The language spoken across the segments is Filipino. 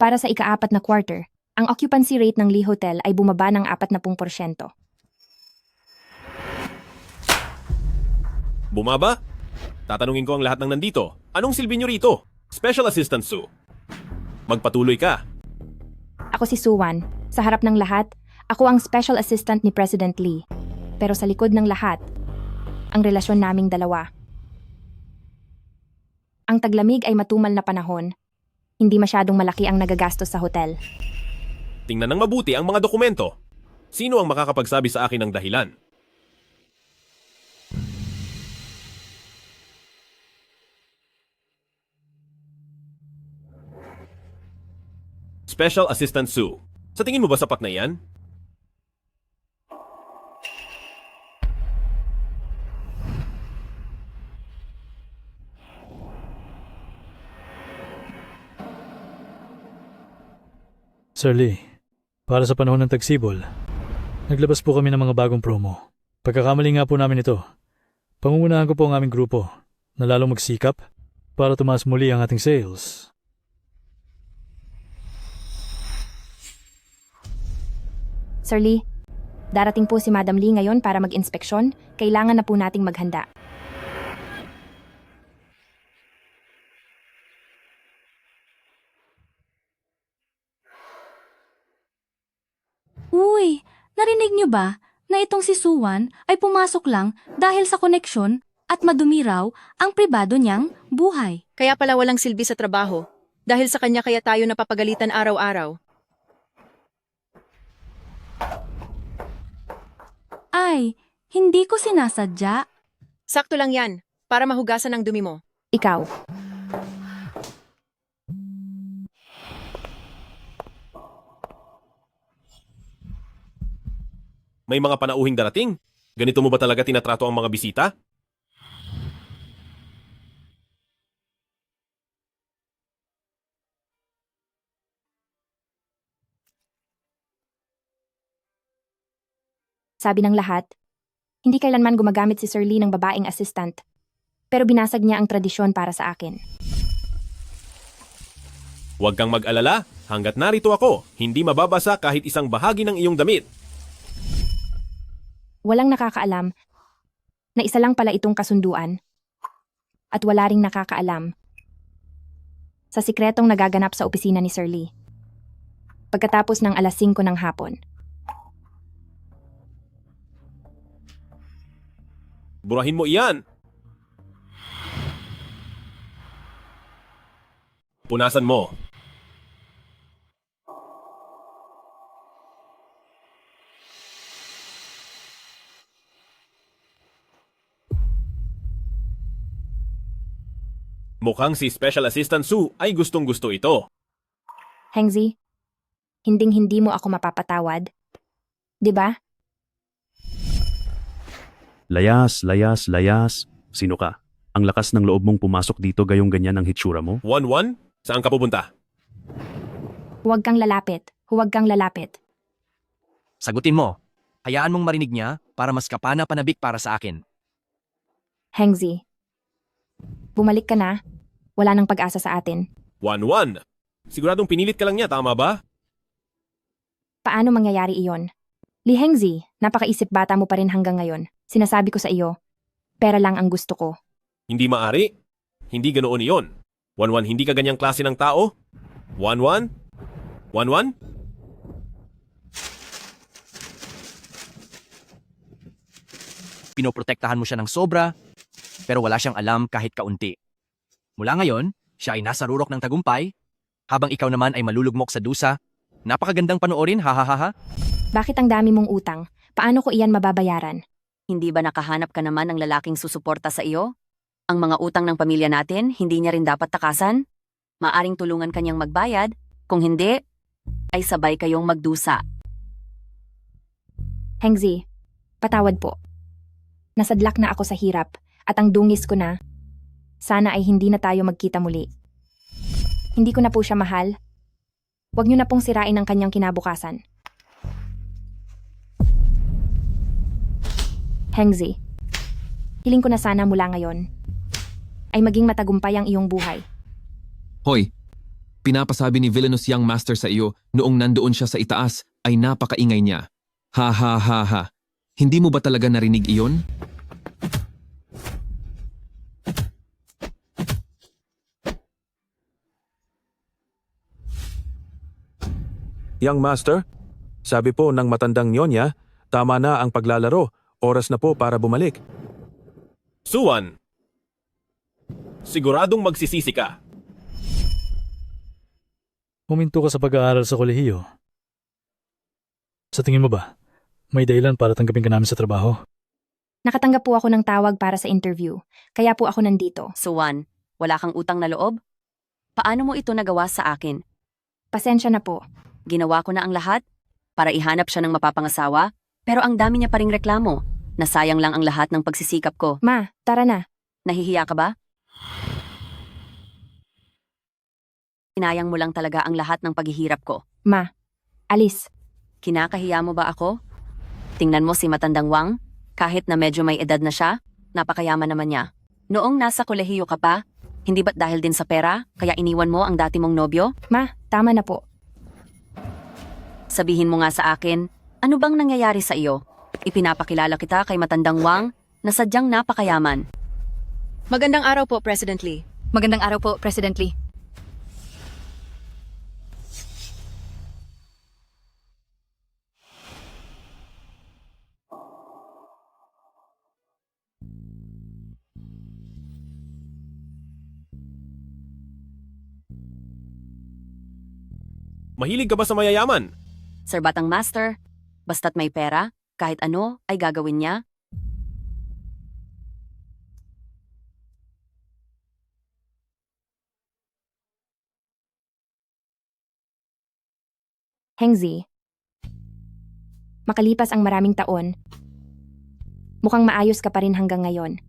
Para sa ika-4 na quarter, ang occupancy rate ng Lee Hotel ay bumaba ng 40%. Bumaba? Tatanungin ko ang lahat ng nandito. Anong silbi nyo rito? Special Assistant Sue. Magpatuloy ka. Ako si Suwan. Sa harap ng lahat, ako ang special assistant ni President Lee. Pero sa likod ng lahat, ang relasyon naming dalawa. Ang taglamig ay matumal na panahon. Hindi masyadong malaki ang nagagastos sa hotel. Tingnan ng mabuti ang mga dokumento. Sino ang makakapagsabi sa akin ng dahilan? Special Assistant Sue. Sa tingin mo ba sapat na yan? Sir Lee, para sa panahon ng tagsibol, naglabas po kami ng mga bagong promo. Pagkakamali nga po namin ito. Pangungunahan ko po ang aming grupo na lalong magsikap para tumaas muli ang ating sales. Sir Lee, darating po si Madam Lee ngayon para mag-inspeksyon. Kailangan na po nating maghanda. Uy, narinig niyo ba na itong si Suwan ay pumasok lang dahil sa koneksyon at madumi raw ang pribado niyang buhay? Kaya pala walang silbi sa trabaho. Dahil sa kanya kaya tayo napapagalitan araw-araw. Ay, hindi ko sinasadya. Sakto lang yan, para mahugasan ang dumi mo. Ikaw, May mga panauhing darating? Ganito mo ba talaga tinatrato ang mga bisita? sabi ng lahat, hindi kailanman gumagamit si Sir Lee ng babaeng assistant. Pero binasag niya ang tradisyon para sa akin. Huwag kang mag-alala. Hanggat narito ako, hindi mababasa kahit isang bahagi ng iyong damit. Walang nakakaalam na isa lang pala itong kasunduan. At wala ring nakakaalam sa sikretong nagaganap sa opisina ni Sir Lee. Pagkatapos ng alas 5 ng hapon. Burahin mo iyan! Punasan mo. Mukhang si Special Assistant Sue ay gustong-gusto ito. Hengzi, hinding-hindi mo ako mapapatawad. 'Di ba? Layas, layas, layas. Sino ka? Ang lakas ng loob mong pumasok dito gayong ganyan ang hitsura mo? 1-1? Saan ka pupunta? Huwag kang lalapit. Huwag kang lalapit. Sagutin mo. Hayaan mong marinig niya para mas kapana-panabik para sa akin. Hengzi, bumalik ka na. Wala nang pag-asa sa atin. 1-1. Siguradong pinilit ka lang niya, tama ba? Paano mangyayari iyon? Li Hengzi, napakaisip bata mo pa rin hanggang ngayon. Sinasabi ko sa iyo, pera lang ang gusto ko. Hindi maari. Hindi ganoon iyon. 1-1, hindi ka ganyang klase ng tao? 1-1? 1-1? Pinoprotektahan mo siya ng sobra, pero wala siyang alam kahit kaunti. Mula ngayon, siya ay nasa rurok ng tagumpay, habang ikaw naman ay malulugmok sa dusa. Napakagandang panoorin, hahaha. Bakit ang dami mong utang? Paano ko iyan mababayaran? Hindi ba nakahanap ka naman ng lalaking susuporta sa iyo? Ang mga utang ng pamilya natin, hindi niya rin dapat takasan? Maaring tulungan kanyang magbayad, kung hindi, ay sabay kayong magdusa. Hengzi, patawad po. Nasadlak na ako sa hirap at ang dungis ko na, sana ay hindi na tayo magkita muli. Hindi ko na po siya mahal. Huwag niyo na pong sirain ang kanyang kinabukasan. Hengzi, hiling ko na sana mula ngayon ay maging matagumpay ang iyong buhay. Hoy, pinapasabi ni Villainous Young Master sa iyo noong nandoon siya sa itaas ay napakaingay niya. Ha ha ha ha. Hindi mo ba talaga narinig iyon? Young Master, sabi po ng matandang Nyonya, tama na ang paglalaro. Oras na po para bumalik. Suwan, siguradong magsisisi ka. Huminto ka sa pag-aaral sa kolehiyo. Sa tingin mo ba, may dahilan para tanggapin ka namin sa trabaho? Nakatanggap po ako ng tawag para sa interview, kaya po ako nandito. Suwan, wala kang utang na loob? Paano mo ito nagawa sa akin? Pasensya na po. Ginawa ko na ang lahat para ihanap siya ng mapapangasawa, pero ang dami niya pa ring reklamo. Nasayang lang ang lahat ng pagsisikap ko. Ma, tara na. Nahihiya ka ba? Inayang mo lang talaga ang lahat ng paghihirap ko. Ma, alis. Kinakahiya mo ba ako? Tingnan mo si matandang Wang, kahit na medyo may edad na siya, napakayaman naman niya. Noong nasa kolehiyo ka pa, hindi ba't dahil din sa pera, kaya iniwan mo ang dati mong nobyo? Ma, tama na po. Sabihin mo nga sa akin, ano bang nangyayari sa iyo? Ipinapakilala kita kay matandang Wang na sadyang napakayaman. Magandang araw po, President Lee. Magandang araw po, President Lee. Mahilig ka ba sa mayayaman? Sir Batang Master, basta't may pera, kahit ano ay gagawin niya. Hengzi. Makalipas ang maraming taon, mukhang maayos ka pa rin hanggang ngayon.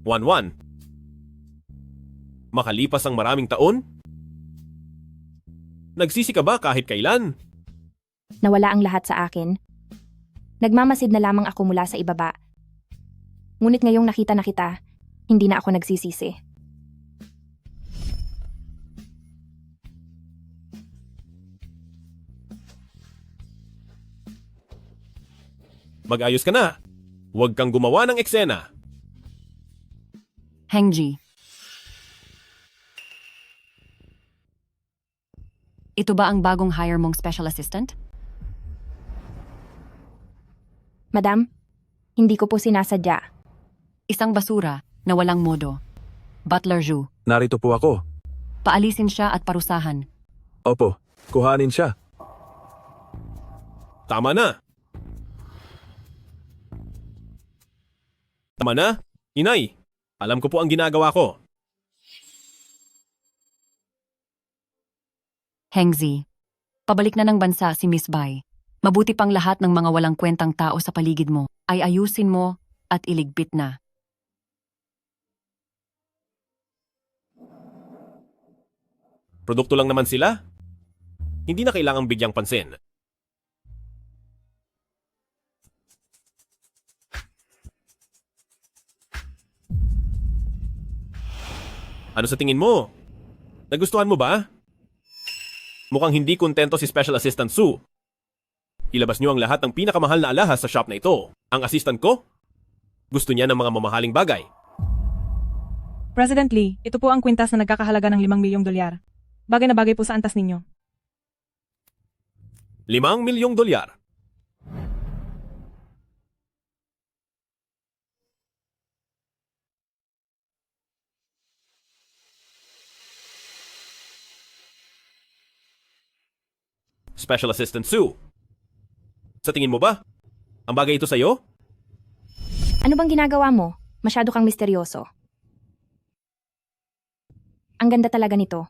1-1. Makalipas ang maraming taon? Nagsisi ka ba kahit kailan? Nawala ang lahat sa akin. Nagmamasid na lamang ako mula sa ibaba. Ngunit ngayong nakita na kita, hindi na ako nagsisisi. Mag-ayos ka na. Huwag kang gumawa ng eksena. Hengji. Ito ba ang bagong hire mong special assistant? Madam, hindi ko po sinasadya. Isang basura na walang modo. Butler Zhu. Narito po ako. Paalisin siya at parusahan. Opo, kuhanin siya. Tama na. Tama na? Inay, alam ko po ang ginagawa ko. Hengzi. Pabalik na ng bansa si Miss Bai. Mabuti pang lahat ng mga walang kwentang tao sa paligid mo ay ayusin mo at iligpit na. Produkto lang naman sila. Hindi na kailangang bigyang pansin. Ano sa tingin mo? Nagustuhan mo ba? Mukhang hindi kontento si Special Assistant Su. Ilabas niyo ang lahat ng pinakamahal na alahas sa shop na ito. Ang assistant ko? Gusto niya ng mga mamahaling bagay. President Lee, ito po ang kwintas na nagkakahalaga ng 5 milyong dolyar. Bagay na bagay po sa antas ninyo. 5 milyong dolyar. Special Assistant Su. Sa tingin mo ba? Ang bagay ito sa'yo? Ano bang ginagawa mo? Masyado kang misteryoso. Ang ganda talaga nito.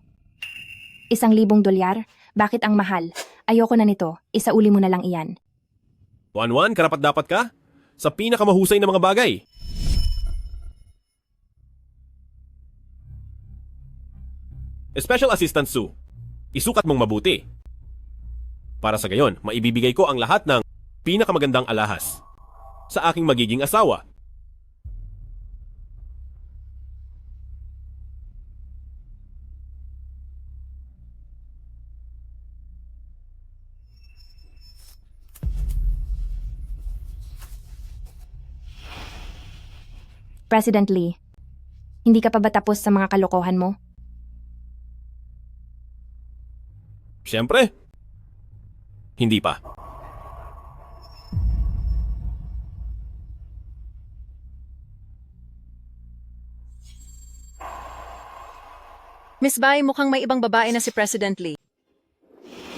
1,000 dolyar? Bakit ang mahal? Ayoko na nito. Isauli mo na lang iyan. 1-1, karapat dapat ka? Sa pinakamahusay na mga bagay. Special Assistant Su, isukat mong mabuti. Para sa gayon, maibibigay ko ang lahat ng pinakamagandang alahas sa aking magiging asawa. President Lee, hindi ka pa ba tapos sa mga kalokohan mo? Siyempre. Hindi pa. Miss Bai, mukhang may ibang babae na si President Lee.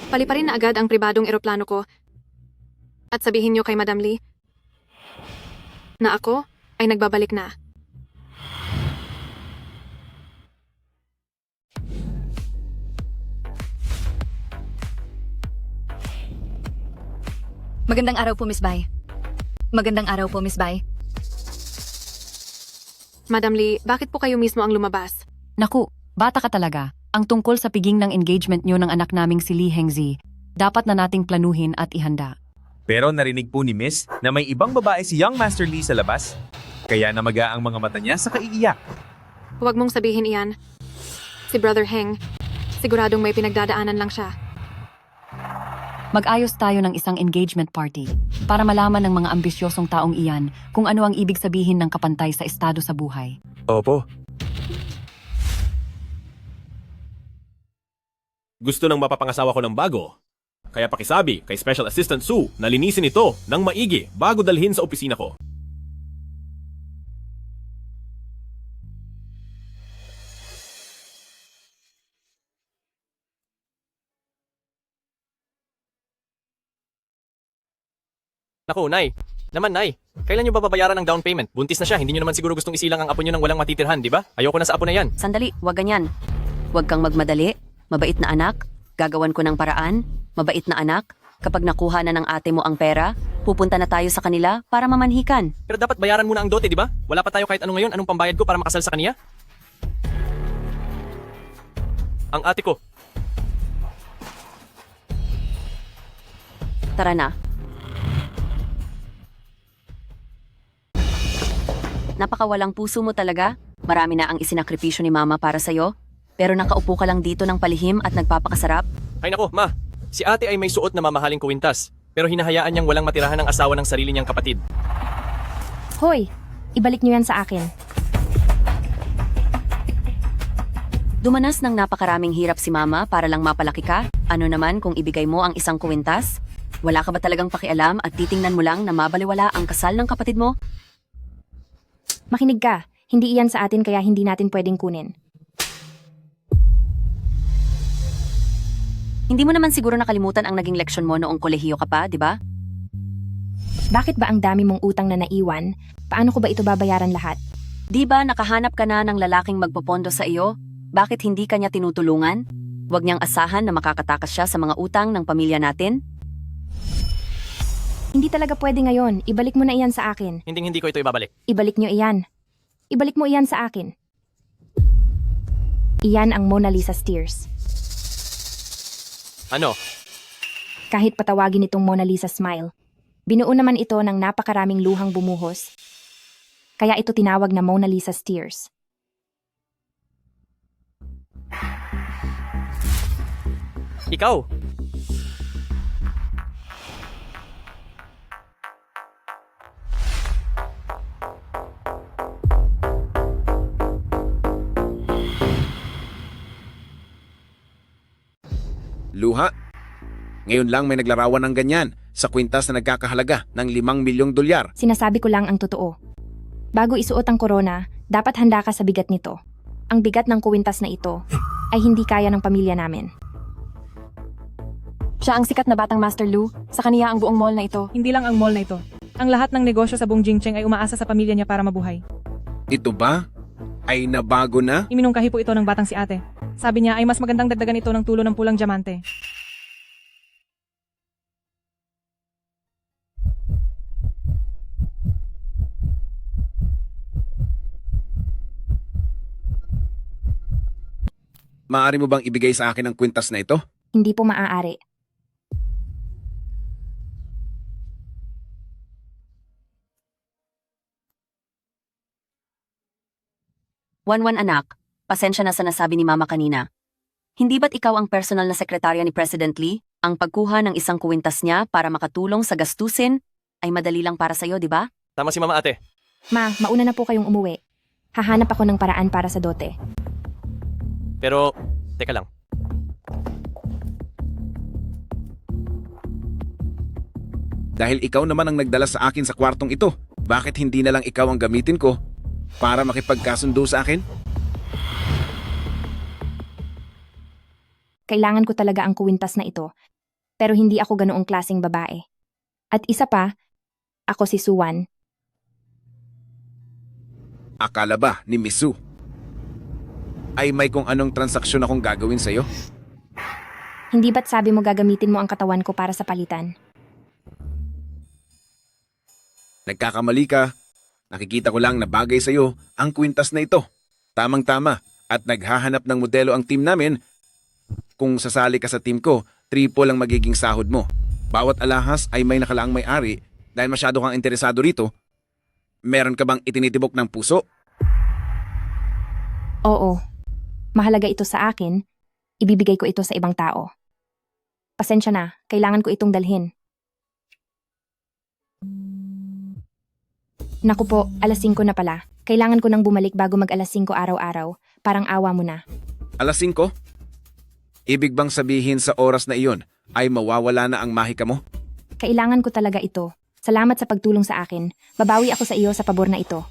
Paliparin na agad ang pribadong eroplano ko at sabihin niyo kay Madam Lee na ako ay nagbabalik na. Magandang araw po, Miss Bai. Magandang araw po, Miss Bai. Madam Lee, bakit po kayo mismo ang lumabas? Naku, bata ka talaga. Ang tungkol sa piging ng engagement niyo ng anak naming si Lee Hengzi, dapat na nating planuhin at ihanda. Pero narinig po ni Miss na may ibang babae si Young Master Lee sa labas. Kaya namaga ang mga mata niya sa kaiiyak. Huwag mong sabihin iyan. Si Brother Heng, siguradong may pinagdadaanan lang siya. Mag-ayos tayo ng isang engagement party para malaman ng mga ambisyosong taong iyan kung ano ang ibig sabihin ng kapantay sa estado sa buhay. Opo. Gusto nang mapapangasawa ko ng bago. Kaya pakisabi kay Special Assistant Sue na linisin ito ng maigi bago dalhin sa opisina ko. Naku, Nay. Naman, Nay. Kailan niyo ba babayaran ng down payment? Buntis na siya, hindi niyo naman siguro gustong isilang ang apo niyo nang walang matitirhan, di ba? Ayoko na sa apo na yan. Sandali, wag ganyan. Huwag kang magmadali. Mabait na anak. Gagawan ko ng paraan. Mabait na anak. Kapag nakuha na ng ate mo ang pera, pupunta na tayo sa kanila para mamanhikan. Pero dapat bayaran muna ang dote, di ba? Wala pa tayo kahit ano ngayon. Anong pambayad ko para makasal sa kaniya? Ang ate ko. Tara na. Napakawalang puso mo talaga. Marami na ang isinakripisyo ni Mama para sa'yo. Pero nakaupo ka lang dito ng palihim at nagpapakasarap. Ay nako, Ma. Si ate ay may suot na mamahaling kuwintas. Pero hinahayaan niyang walang matirahan ng asawa ng sarili niyang kapatid. Hoy, ibalik niyo yan sa akin. Dumanas ng napakaraming hirap si Mama para lang mapalaki ka. Ano naman kung ibigay mo ang isang kuwintas? Wala ka ba talagang pakialam at titingnan mo lang na mabaliwala ang kasal ng kapatid mo? Makinig ka, hindi iyan sa atin kaya hindi natin pwedeng kunin. Hindi mo naman siguro nakalimutan ang naging leksyon mo noong kolehiyo ka pa, di ba? Bakit ba ang dami mong utang na naiwan? Paano ko ba ito babayaran lahat? Di ba nakahanap ka na ng lalaking magpopondo sa iyo? Bakit hindi ka niya tinutulungan? Huwag niyang asahan na makakatakas siya sa mga utang ng pamilya natin? Hindi talaga pwede ngayon. Ibalik mo na iyan sa akin. Hindi ko ito ibabalik. Ibalik niyo iyan. Ibalik mo iyan sa akin. Iyan ang Mona Lisa's tears. Ano? Kahit patawagin itong Mona Lisa smile. Binuo naman ito ng napakaraming luhang bumuhos. Kaya ito tinawag na Mona Lisa's tears. Ikaw! Luha. Ngayon lang may naglarawan ng ganyan sa kwintas na nagkakahalaga ng 5 milyong dolyar. Sinasabi ko lang ang totoo. Bago isuot ang korona, dapat handa ka sa bigat nito. Ang bigat ng kuwintas na ito ay hindi kaya ng pamilya namin. Siya ang sikat na batang Master Lu. Sa kaniya ang buong mall na ito. Hindi lang ang mall na ito. Ang lahat ng negosyo sa buong Jingcheng ay umaasa sa pamilya niya para mabuhay. Ito ba? Ay nabago na? Iminungkahi po ito ng batang si ate. Sabi niya ay mas magandang dagdagan ito ng tulo ng pulang diamante. Maaari mo bang ibigay sa akin ang kwintas na ito? Hindi po maaari. Wanwan anak, pasensya na sa nasabi ni Mama kanina. Hindi ba't ikaw ang personal na sekretarya ni President Lee? Ang pagkuha ng isang kuwintas niya para makatulong sa gastusin ay madali lang para sa'yo, di ba? Tama si Mama ate. Ma, mauna na po kayong umuwi. Hahanap ako ng paraan para sa dote. Pero, teka lang. Dahil ikaw naman ang nagdala sa akin sa kwartong ito, bakit hindi na lang ikaw ang gamitin ko para makipagkasundo sa akin? Kailangan ko talaga ang kuwintas na ito. Pero hindi ako ganoong klaseng babae. At isa pa, ako si Suwan. Akala ba ni Miss Sue ay may kung anong transaksyon akong gagawin sa'yo? Hindi ba't sabi mo gagamitin mo ang katawan ko para sa palitan? Nagkakamali ka. Nakikita ko lang na bagay sa'yo ang kwintas na ito. Tamang-tama. At naghahanap ng modelo ang team namin. Kung sasali ka sa team ko, triple ang magiging sahod mo. Bawat alahas ay may nakalaang may-ari dahil masyado kang interesado rito. Meron ka bang itinitibok ng puso? Oo. Mahalaga ito sa akin. Ibibigay ko ito sa ibang tao. Pasensya na, kailangan ko itong dalhin. Naku po, alas 5 na pala. Kailangan ko nang bumalik bago mag alas 5 araw-araw. Parang awa mo na. Alas 5? Ibig bang sabihin sa oras na iyon ay mawawala na ang mahika mo? Kailangan ko talaga ito. Salamat sa pagtulong sa akin. Babawi ako sa iyo sa pabor na ito.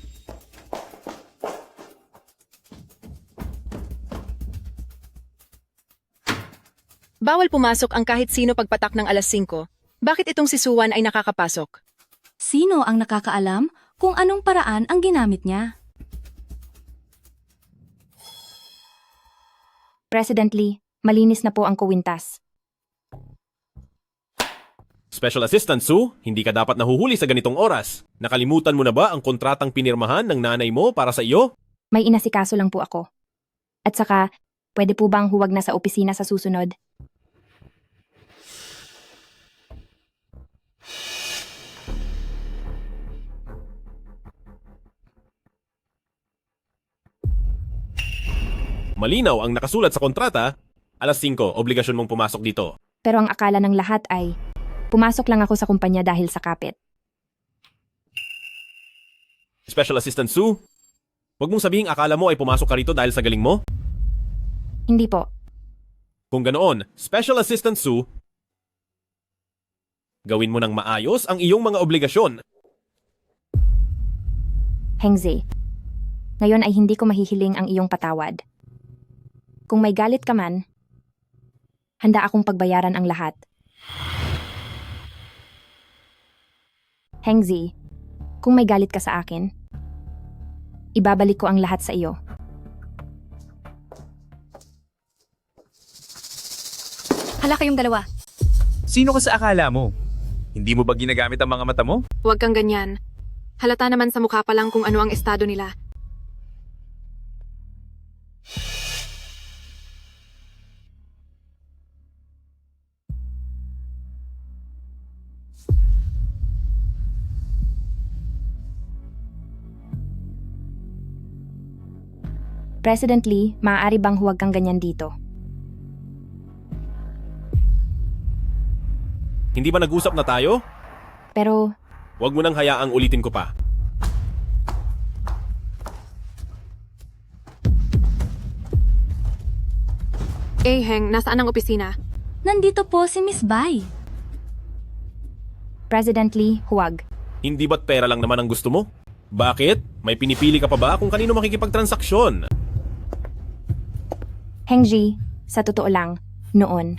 Bawal pumasok ang kahit sino pagpatak ng alas 5. Bakit itong si Suwan ay nakakapasok? Sino ang nakakaalam kung anong paraan ang ginamit niya? President Lee, malinis na po ang kuwintas. Special Assistant Sue, hindi ka dapat nahuhuli sa ganitong oras. Nakalimutan mo na ba ang kontratang pinirmahan ng nanay mo para sa iyo? May inasikaso lang po ako. At saka, pwede po bang huwag na sa opisina sa susunod? Malinaw ang nakasulat sa kontrata, alas 5, obligasyon mong pumasok dito. Pero ang akala ng lahat ay, pumasok lang ako sa kumpanya dahil sa kapit. Special Assistant Sue, huwag mong sabihing akala mo ay pumasok ka rito dahil sa galing mo. Hindi po. Kung ganoon, Special Assistant Sue, gawin mo ng maayos ang iyong mga obligasyon. Hengzi, ngayon ay hindi ko mahihiling ang iyong patawad. Kung may galit ka man, handa akong pagbayaran ang lahat. Hengzi, kung may galit ka sa akin, ibabalik ko ang lahat sa iyo. Hala kayong dalawa. Sino ka sa akala mo? Hindi mo ba ginagamit ang mga mata mo? Huwag kang ganyan. Halata naman sa mukha pa lang kung ano ang estado nila. President Lee, maaari bang huwag kang ganyan dito? Hindi ba nag-usap na tayo? Pero, Huwag mo nang hayaang ulitin ko pa. Heng, nasaan ang opisina? Nandito po si Miss Bai. President Lee, huwag. Hindi ba't pera lang naman ang gusto mo? Bakit? May pinipili ka pa ba kung kanino makikipagtransaksyon? Hengji, sa totoo lang, noon.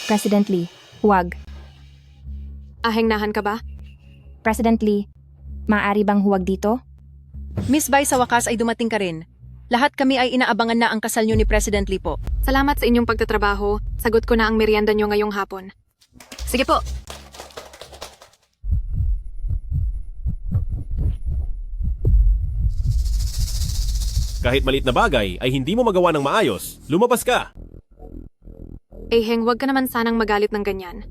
President Lee, huwag. Ahengnahan ka ba? President Lee, maaari bang huwag dito? Miss Bai, sa wakas ay dumating ka rin. Lahat kami ay inaabangan na ang kasal niyo ni President Lee po. Salamat sa inyong pagtatrabaho. Sagot ko na ang merienda niyo ngayong hapon. Sige po. Kahit maliit na bagay ay hindi mo magawa ng maayos. Lumabas ka! Heng, huwag ka naman sanang magalit ng ganyan.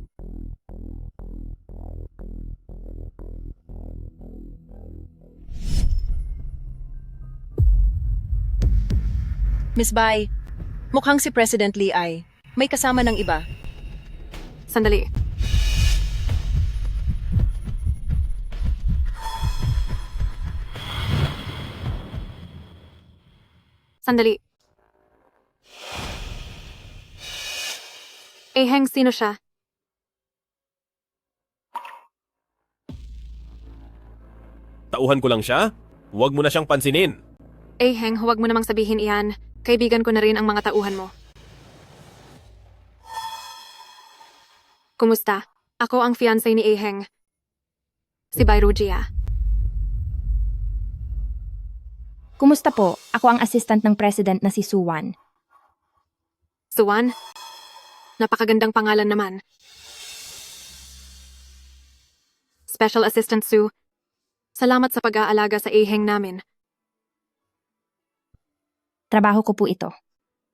Miss Bai, mukhang si President Lee ay may kasama ng iba. Sandali. Sandali. Heng, sino siya? Tauhan ko lang siya. Huwag mo na siyang pansinin. Heng, huwag mo namang sabihin iyan. Kaibigan ko na rin ang mga tauhan mo. Kumusta? Ako ang fiancé ni Heng. Si Bai Rujia. Kumusta po? Ako ang assistant ng president na si Suwan. Suwan? Napakagandang pangalan naman. Special Assistant Sue, salamat sa pag-aalaga sa Heng namin. Trabaho ko po ito.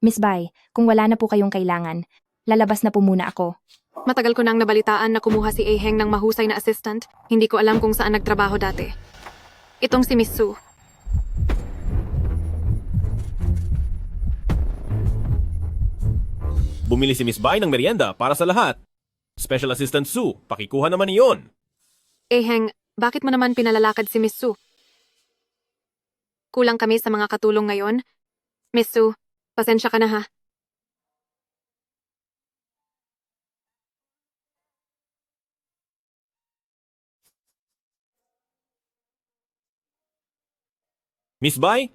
Miss Bai, kung wala na po kayong kailangan, lalabas na po muna ako. Matagal ko nang nabalitaan na kumuha si Heng ng mahusay na assistant. Hindi ko alam kung saan nagtrabaho dati. Itong si Miss Sue. Bumili si Miss Bai ng merienda para sa lahat. Special Assistant Sue, pakikuha naman iyon. Heng, bakit mo naman pinalalakad si Miss Sue? Kulang kami sa mga katulong ngayon. Miss Sue, pasensya ka na ha. Miss Bai,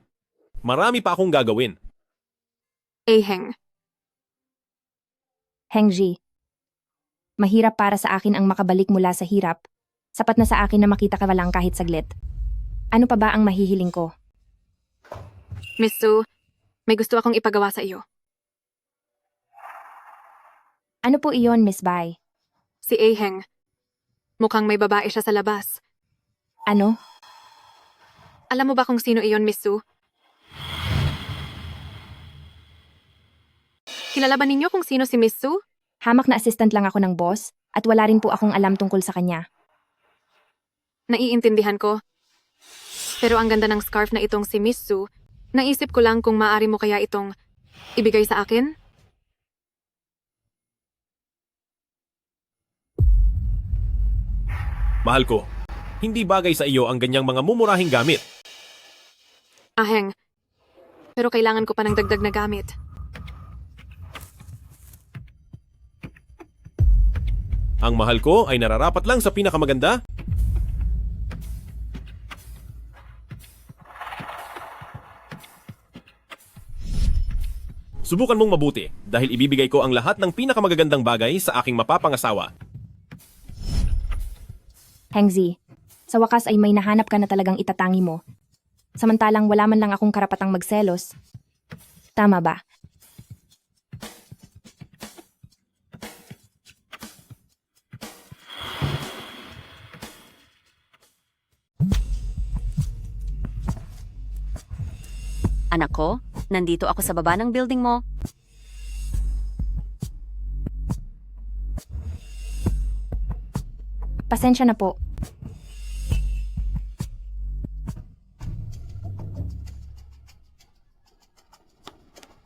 marami pa akong gagawin. Heng. Hengji, mahirap para sa akin ang makabalik mula sa hirap. Sapat na sa akin na makita ka lang kahit saglit. Ano pa ba ang mahihiling ko? Miss Sue, may gusto akong ipagawa sa iyo. Ano po iyon, Miss Bai? Si Heng. Mukhang may babae siya sa labas. Ano? Alam mo ba kung sino iyon, Miss Sue? Kilala ba ninyo kung sino si Miss Sue? Hamak na assistant lang ako ng boss at wala rin po akong alam tungkol sa kanya. Naiintindihan ko. Pero ang ganda ng scarf na itong si Miss Sue, naisip ko lang kung maaari mo kaya itong ibigay sa akin? Mahal ko, hindi bagay sa iyo ang ganyang mga mumurahing gamit. Heng. Pero kailangan ko pa ng dagdag na gamit. Ang mahal ko ay nararapat lang sa pinakamaganda. Subukan mong mabuti dahil ibibigay ko ang lahat ng pinakamagagandang bagay sa aking mapapangasawa. Hengzi, sa wakas ay may nahanap ka na talagang itatangi mo. Samantalang wala man lang akong karapatang magselos. Tama ba? Anak ko, nandito ako sa baba ng building mo. Pasensya na po.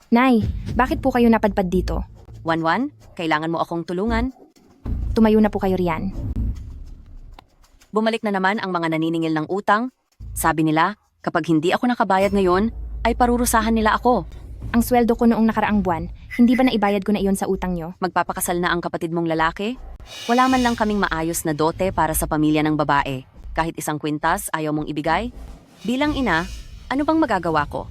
Nay, bakit po kayo napadpad dito? Wanwan, kailangan mo akong tulungan. Tumayo na po kayo riyan. Bumalik na naman ang mga naniningil ng utang. Sabi nila, kapag hindi ako nakabayad ngayon, ay parurusahan nila ako. Ang sweldo ko noong nakaraang buwan, hindi ba naibayad ko na iyon sa utang nyo? Magpapakasal na ang kapatid mong lalaki? Wala man lang kaming maayos na dote para sa pamilya ng babae. Kahit isang kwintas ayaw mong ibigay? Bilang ina, ano bang magagawa ko?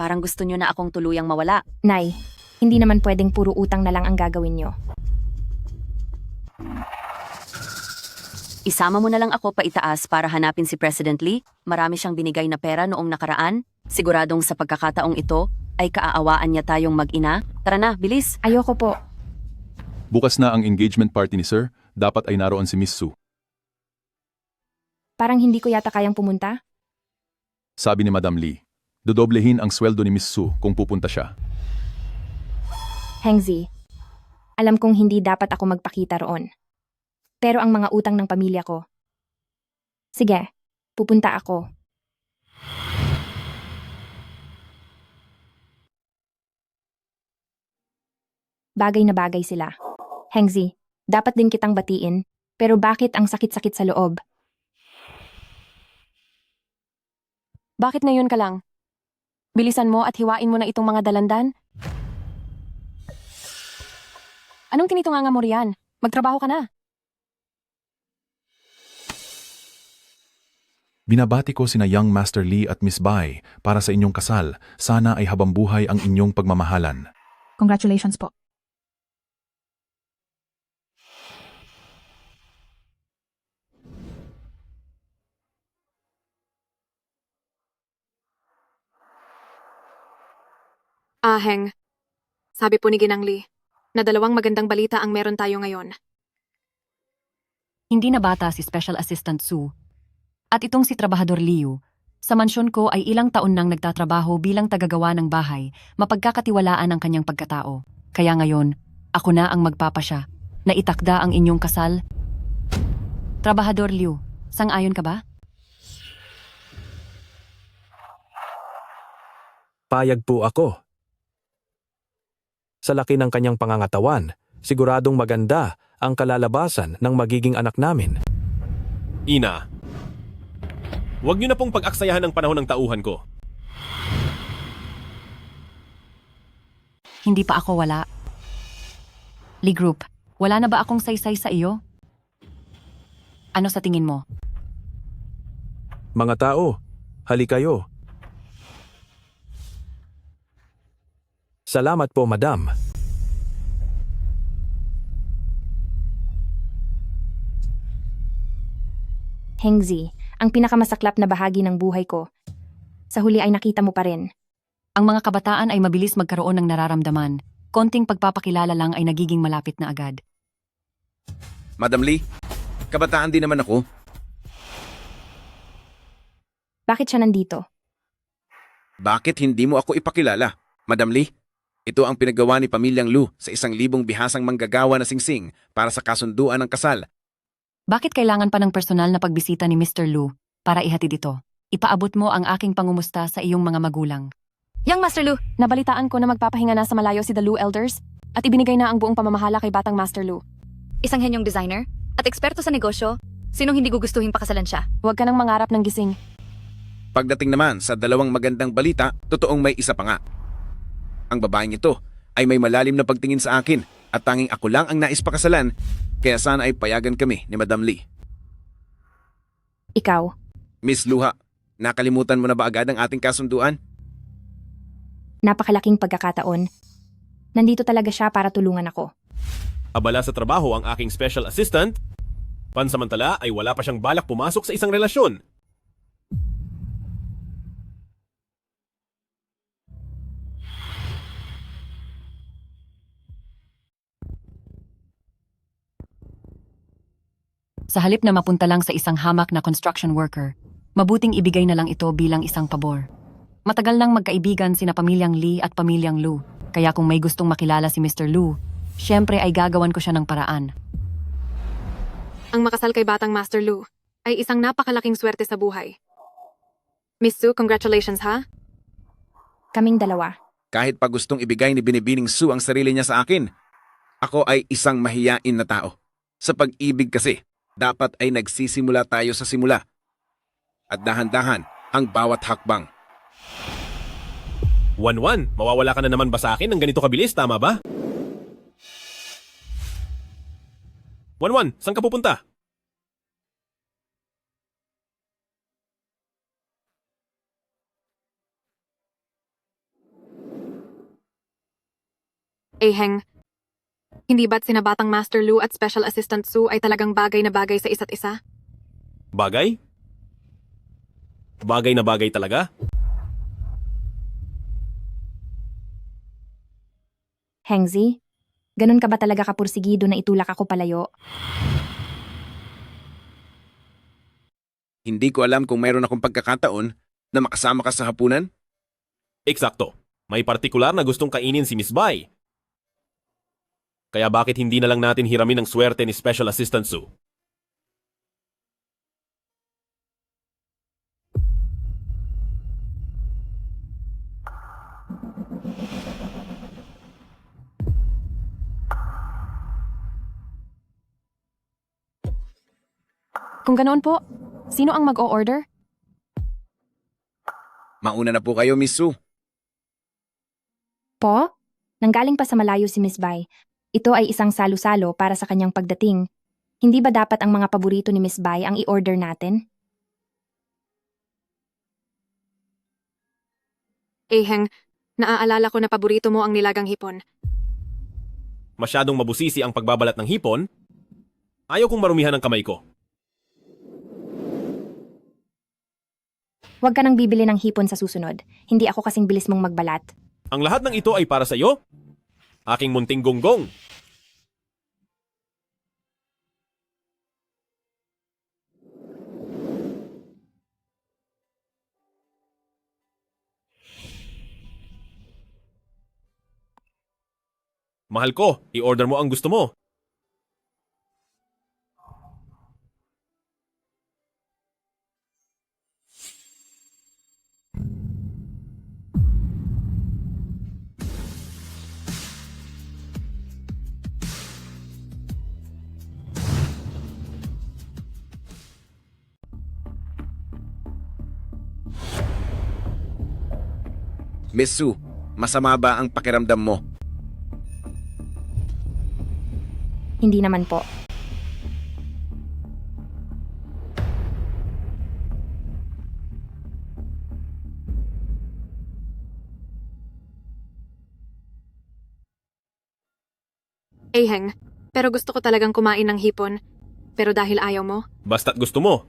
Parang gusto nyo na akong tuluyang mawala. Nay, hindi naman pwedeng puro utang na lang ang gagawin nyo. Isama mo na lang ako pa itaas para hanapin si President Lee. Marami siyang binigay na pera noong nakaraan. Siguradong sa pagkakataong ito, ay kaaawaan niya tayong mag-ina. Tara na, bilis. Ayoko po. Bukas na ang engagement party ni Sir. Dapat ay naroon si Miss Sue. Parang hindi ko yata kayang pumunta. Sabi ni Madam Lee, dodoblehin ang sweldo ni Miss Sue kung pupunta siya. Hengzi, alam kong hindi dapat ako magpakita roon. Pero ang mga utang ng pamilya ko. Sige, pupunta ako. Bagay na bagay sila. Hengzi, dapat din kitang batiin, pero bakit ang sakit-sakit sa loob? Bakit ngayon ka lang? Bilisan mo at hiwain mo na itong mga dalandan. Anong tinitunganga mo riyan? Magtrabaho ka na. Binabati ko sina Young Master Lee at Miss Bai para sa inyong kasal. Sana ay habang buhay ang inyong pagmamahalan. Congratulations po. Heng. Sabi po ni Ginang Lee na dalawang magandang balita ang meron tayo ngayon. Hindi na bata si Special Assistant Su. At itong si Trabahador Liu, sa mansyon ko ay ilang taon nang nagtatrabaho bilang tagagawa ng bahay, mapagkakatiwalaan ang kanyang pagkatao. Kaya ngayon, ako na ang magpapasya na itakda ang inyong kasal. Trabahador Liu, sang-ayon ka ba? Payag po ako. Sa laki ng kanyang pangangatawan, siguradong maganda ang kalalabasan ng magiging anak namin. Ina, huwag niyo na pong pag-aksayahan ang panahon ng tauhan ko. Hindi pa ako wala. Lee Group, wala na ba akong saysay sa iyo? Ano sa tingin mo? Mga tao, hali kayo. Salamat po, madam. Hengzi, ang pinakamasaklap na bahagi ng buhay ko. Sa huli ay nakita mo pa rin. Ang mga kabataan ay mabilis magkaroon ng nararamdaman. Konting pagpapakilala lang ay nagiging malapit na agad. Madam Lee, kabataan din naman ako. Bakit siya nandito? Bakit hindi mo ako ipakilala, Madam Lee? Ito ang pinagawa ni Pamilyang Lu sa 1,000 bihasang manggagawa na singsing para sa kasunduan ng kasal. Bakit kailangan pa ng personal na pagbisita ni Mr. Lu para ihatid ito? Ipaabot mo ang aking pangumusta sa iyong mga magulang. Young Master Lu, nabalitaan ko na magpapahinga na sa malayo si The Lu Elders at ibinigay na ang buong pamamahala kay Batang Master Lu. Isang henyong designer at eksperto sa negosyo, sinong hindi gugustuhin pakasalan siya? Huwag ka nang mangarap ng gising. Pagdating naman sa dalawang magandang balita, totoong may isa pa nga. Ang babaeng ito ay may malalim na pagtingin sa akin at tanging ako lang ang nais pakasalan, kaya sana ay payagan kami ni Madam Lee. Ikaw? Miss Luha, nakalimutan mo na ba agad ang ating kasunduan? Napakalaking pagkakataon. Nandito talaga siya para tulungan ako. Abala sa trabaho ang aking special assistant. Pansamantala ay wala pa siyang balak pumasok sa isang relasyon. Sa halip na mapunta lang sa isang hamak na construction worker, mabuting ibigay na lang ito bilang isang pabor. Matagal nang magkaibigan sina Pamilyang Lee at Pamilyang Lu, kaya kung may gustong makilala si Mr. Lu, syempre ay gagawan ko siya ng paraan. Ang makasal kay Batang Master Lu ay isang napakalaking swerte sa buhay. Miss Su, congratulations ha? Kaming dalawa. Kahit pa gustong ibigay ni Binibining Su ang sarili niya sa akin, ako ay isang mahiyain na tao. Sa pag-ibig kasi, dapat ay nagsisimula tayo sa simula. At dahan-dahan ang bawat hakbang. Wan-wan, mawawala ka na naman ba sa akin ng ganito kabilis, tama ba? Wan-wan, saan ka pupunta? Heng, hindi ba't sina Batang Master Lu at Special Assistant Su ay talagang bagay na bagay sa isa't isa? Bagay? Bagay na bagay talaga? Hengzi, ganun ka ba talaga kapursigido na itulak ako palayo? Hindi ko alam kung mayroon akong pagkakataon na makasama ka sa hapunan. Eksakto. May partikular na gustong kainin si Miss Bai. Kaya bakit hindi na lang natin hiramin ang swerte ni Special Assistant Su? Kung ganoon po, sino ang mag-o-order? Mauna na po kayo, Miss Sue. Po? Nanggaling pa sa malayo si Miss Bai. Ito ay isang salo-salo para sa kanyang pagdating. Hindi ba dapat ang mga paborito ni Miss Bai ang i-order natin? Heng, naaalala ko na paborito mo ang nilagang hipon. Masyadong mabusisi ang pagbabalat ng hipon. Ayaw kong marumihan ang kamay ko. Huwag ka nang bibili ng hipon sa susunod. Hindi ako kasing bilis mong magbalat. Ang lahat ng ito ay para sa iyo? Aking munting gonggong. Mahal ko, i-order mo ang gusto mo. Miss Sue, masama ba ang pakiramdam mo? Hindi naman po. Heng, pero gusto ko talagang kumain ng hipon. Pero dahil ayaw mo, Basta't gusto mo.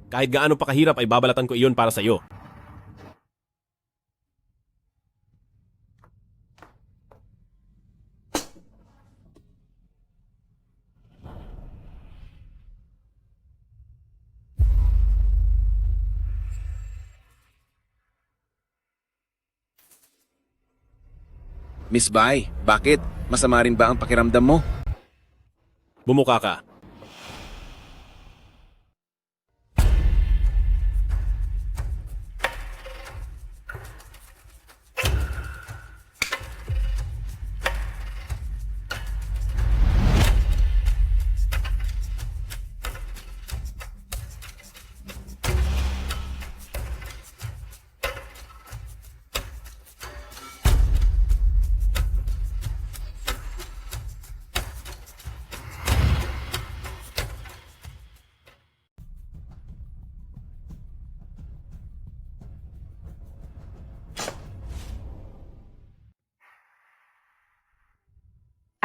Kahit gaano pa kahirap ay babalatan ko iyon para sa iyo. Miss Bai, bakit? Masama rin ba ang pakiramdam mo? Bumuka ka.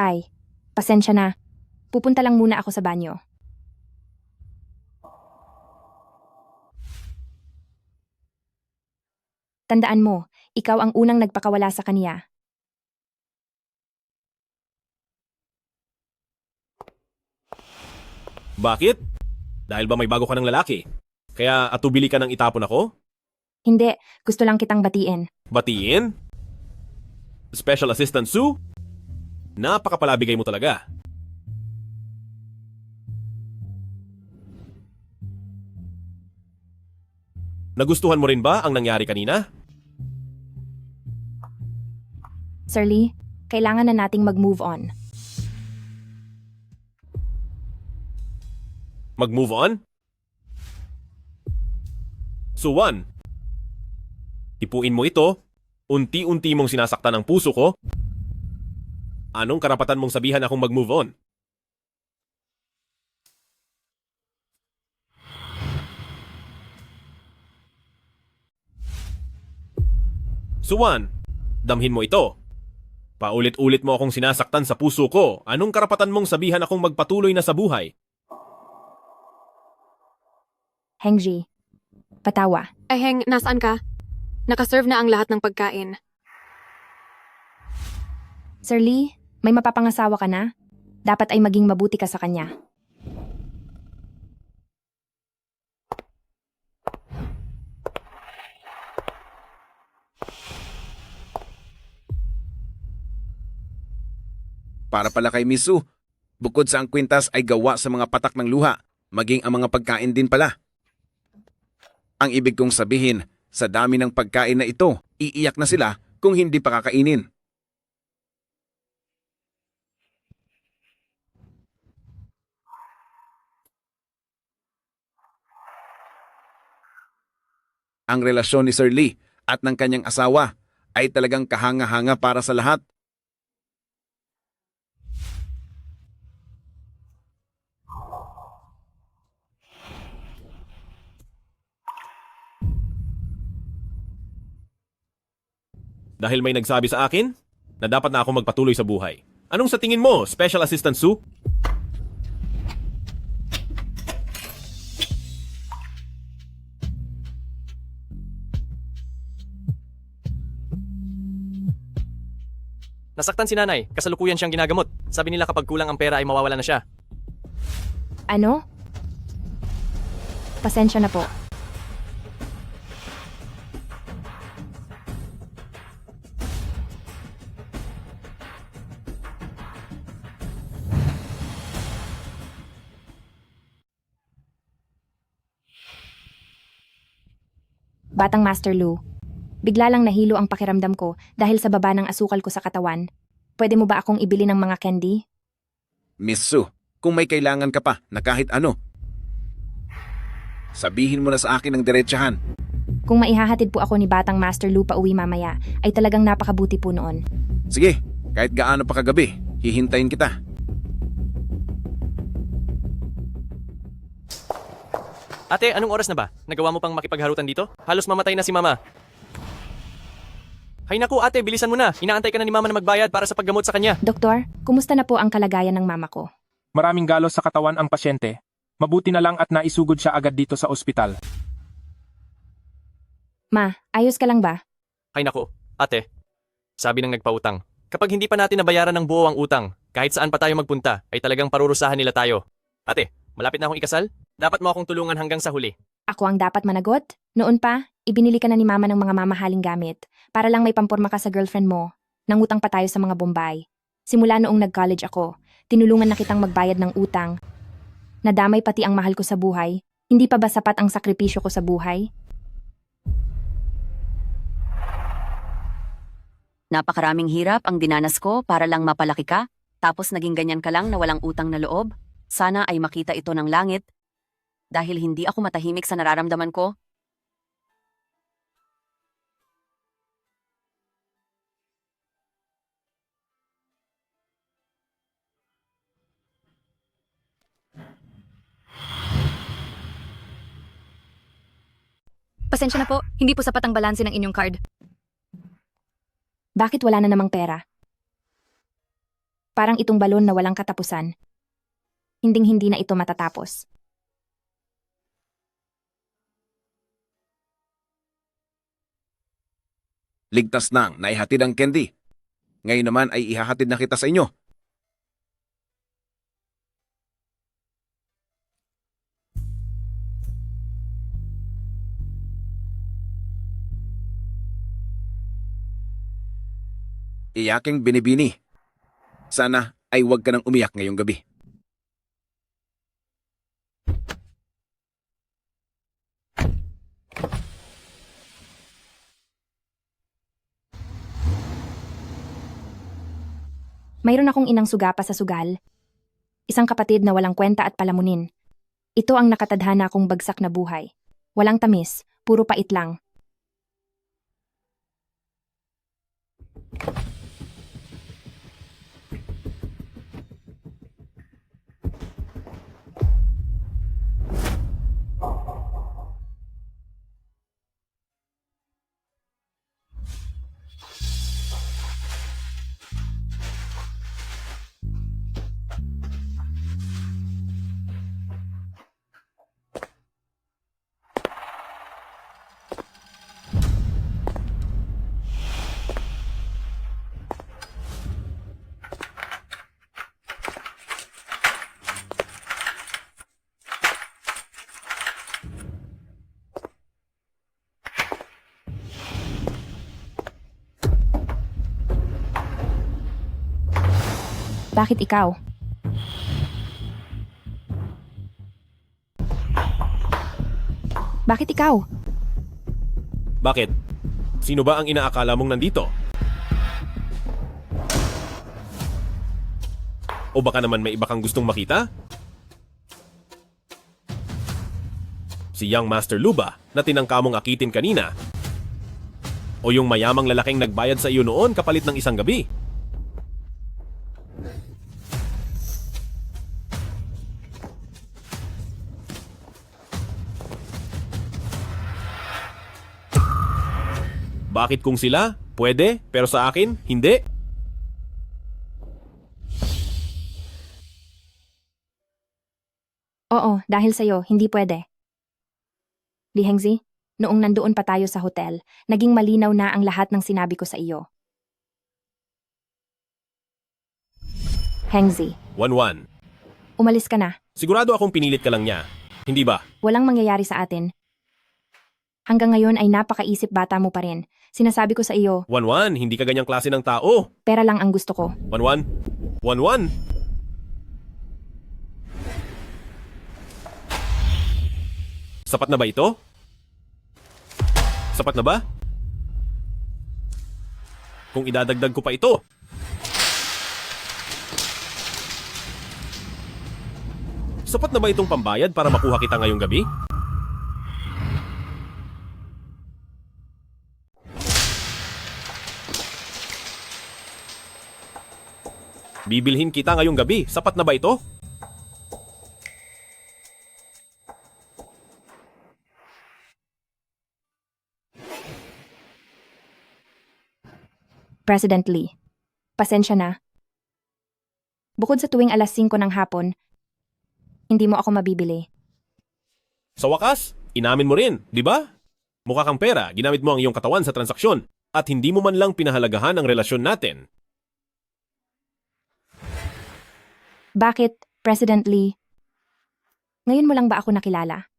Ay, pasensya na. Pupunta lang muna ako sa banyo. Tandaan mo, ikaw ang unang nagpakawala sa kaniya. Bakit? Dahil ba may bago ka ng lalaki? Kaya atubili ka ng itapon ako? Hindi, gusto lang kitang batiin. Batiin? Special Assistant Sue? Napakapalabigay mo talaga. Nagustuhan mo rin ba ang nangyari kanina? Sir Lee, kailangan na nating mag-move on. Mag-move on? Suwan, ipuin mo ito, unti-unti mong sinasaktan ang puso ko. Anong karapatan mong sabihan akong mag-move on? Suwan, damhin mo ito. Paulit-ulit mo akong sinasaktan sa puso ko. Anong karapatan mong sabihan akong magpatuloy na sa buhay? Hengji, patawa. Heng, nasaan ka? Nakaserve na ang lahat ng pagkain. Sir Lee, may mapapangasawa ka na? Dapat ay maging mabuti ka sa kanya. Para pala kay Miss Sue, bukod sa ang kwintas ay gawa sa mga patak ng luha, maging ang mga pagkain din pala. Ang ibig kong sabihin, sa dami ng pagkain na ito, iiyak na sila kung hindi pa kakainin. Ang relasyon ni Sir Lee at ng kanyang asawa ay talagang kahanga-hanga para sa lahat. Dahil may nagsabi sa akin na dapat na ako magpatuloy sa buhay. Anong sa tingin mo, Special Assistant Sue? Nasaktan si nanay, kasalukuyan siyang ginagamot. Sabi nila kapag kulang ang pera ay mawawala na siya. Ano? Pasensya na po. Batang Master Lu, bigla lang nahilo ang pakiramdam ko dahil sa baba ng asukal ko sa katawan. Pwede mo ba akong ibili ng mga candy? Miss Sue, kung may kailangan ka pa na kahit ano, sabihin mo na sa akin ng diretsahan. Kung maihahatid po ako ni Batang Master Lu pa uwi mamaya, ay talagang napakabuti po noon. Sige, kahit gaano pa kagabi, hihintayin kita. Ate, anong oras na ba? Nagawa mo pang makipagharutan dito? Halos mamatay na si mama. Hay naku ate, bilisan mo na. Inaantay ka na ni mama na magbayad para sa paggamot sa kanya. Doktor, kumusta na po ang kalagayan ng mama ko? Maraming galos sa katawan ang pasyente. Mabuti na lang at naisugod siya agad dito sa ospital. Ma, ayos ka lang ba? Hay naku, ate. Sabi ng nagpautang, kapag hindi pa natin nabayaran ng buo ang utang, kahit saan pa tayo magpunta, ay talagang parurusahan nila tayo. Ate, malapit na akong ikasal? Dapat mo akong tulungan hanggang sa huli. Ako ang dapat managot? Noon pa, ibinili ka na ni mama ng mga mamahaling gamit para lang may pampurma ka sa girlfriend mo. Nangutang pa tayo sa mga Bombay. Simula noong nag-college ako, tinulungan na kitang magbayad ng utang. Nadamay pati ang mahal ko sa buhay. Hindi pa ba sapat ang sakripisyo ko sa buhay? Napakaraming hirap ang dinanas ko para lang mapalaki ka, tapos naging ganyan ka lang na walang utang na loob. Sana ay makita ito ng langit. Dahil hindi ako matahimik sa nararamdaman ko. Pasensya na po, hindi po sapat ang balanse ng inyong card. Bakit wala na namang pera? Parang itong balon na walang katapusan. Hinding-hindi na ito matatapos. Ligtas nang naihatid ang candy. Ngayon naman ay ihahatid na kita sa inyo. Iyaking binibini. Sana ay huwag ka nang umiyak ngayong gabi. Mayroon akong inang sugapa sa sugal. Isang kapatid na walang kwenta at palamunin. Ito ang nakatadhana kong bagsak na buhay. Walang tamis, puro pait lang. Bakit ikaw? Bakit ikaw? Bakit? Sino ba ang inaakala mong nandito? O baka naman may iba kang gustong makita? Si Young Master Luba na tinangka mong akitin kanina? O yung mayamang lalaking nagbayad sa iyo noon kapalit ng isang gabi? Bakit kung sila, pwede, pero sa akin, hindi? Oo, dahil sa'yo, hindi pwede. Li Hengzi, noong nandoon pa tayo sa hotel, naging malinaw na ang lahat ng sinabi ko sa iyo. Hengzi, 1-1. umalis ka na. Sigurado akong pinilit ka lang niya. Hindi ba? Walang mangyayari sa atin. Hanggang ngayon ay napakaisip bata mo pa rin. Sinasabi ko sa iyo, 1-1, hindi ka ganyang klase ng tao. pera lang ang gusto ko. 1-1. 1-1. Sapat na ba ito? Sapat na ba? Kung idadagdag ko pa ito. Sapat na ba itong pambayad para makuha kita ngayong gabi? Bibilhin kita ngayong gabi. Sapat na ba ito? President Lee, pasensya na. Bukod sa tuwing alas 5 ng hapon, hindi mo ako mabibili. Sa wakas, inamin mo rin, di ba? Mukha kang pera, ginamit mo ang iyong katawan sa transaksyon at hindi mo man lang pinahalagahan ang relasyon natin. Bakit, President Lee? Ngayon mo lang ba ako nakilala?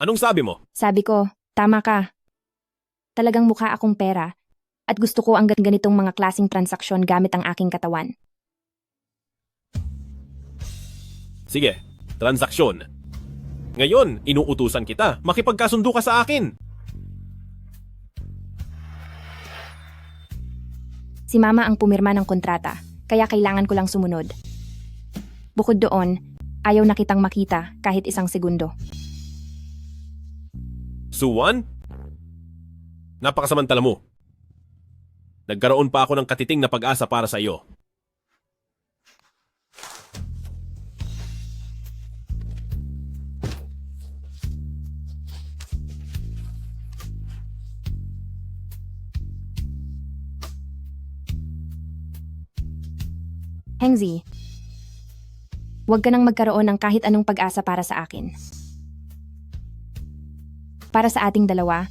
Anong sabi mo? Sabi ko, tama ka. Talagang mukha akong pera at gusto ko ang ganitong mga klaseng transaksyon gamit ang aking katawan. Sige, transaksyon. Ngayon, inuutusan kita. Makipagkasundo ka sa akin. Si Mama ang pumirma ng kontrata, kaya kailangan ko lang sumunod. Bukod doon, ayaw na kitang makita kahit isang segundo. Suwan? Napakasamantala mo. Nagkaroon pa ako ng katiting na pag-asa para sa iyo. Hengzi, huwag ka nang magkaroon ng kahit anong pag-asa para sa akin. Para sa ating dalawa,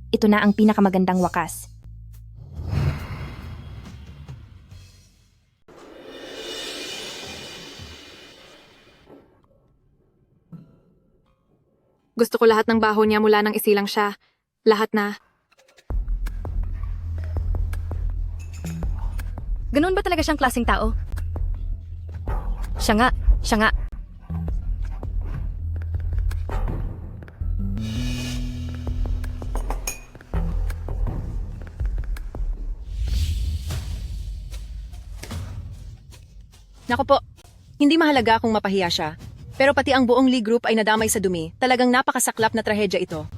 ito na ang pinakamagandang wakas. Gusto ko lahat ng baho niya mula nang isilang siya. Lahat na. Ganun ba talaga siyang klaseng tao? Siya nga. Naku po, hindi mahalaga kung mapahiya siya. Pero pati ang buong Lee Group ay nadamay sa dumi. Talagang napakasaklap na trahedya ito.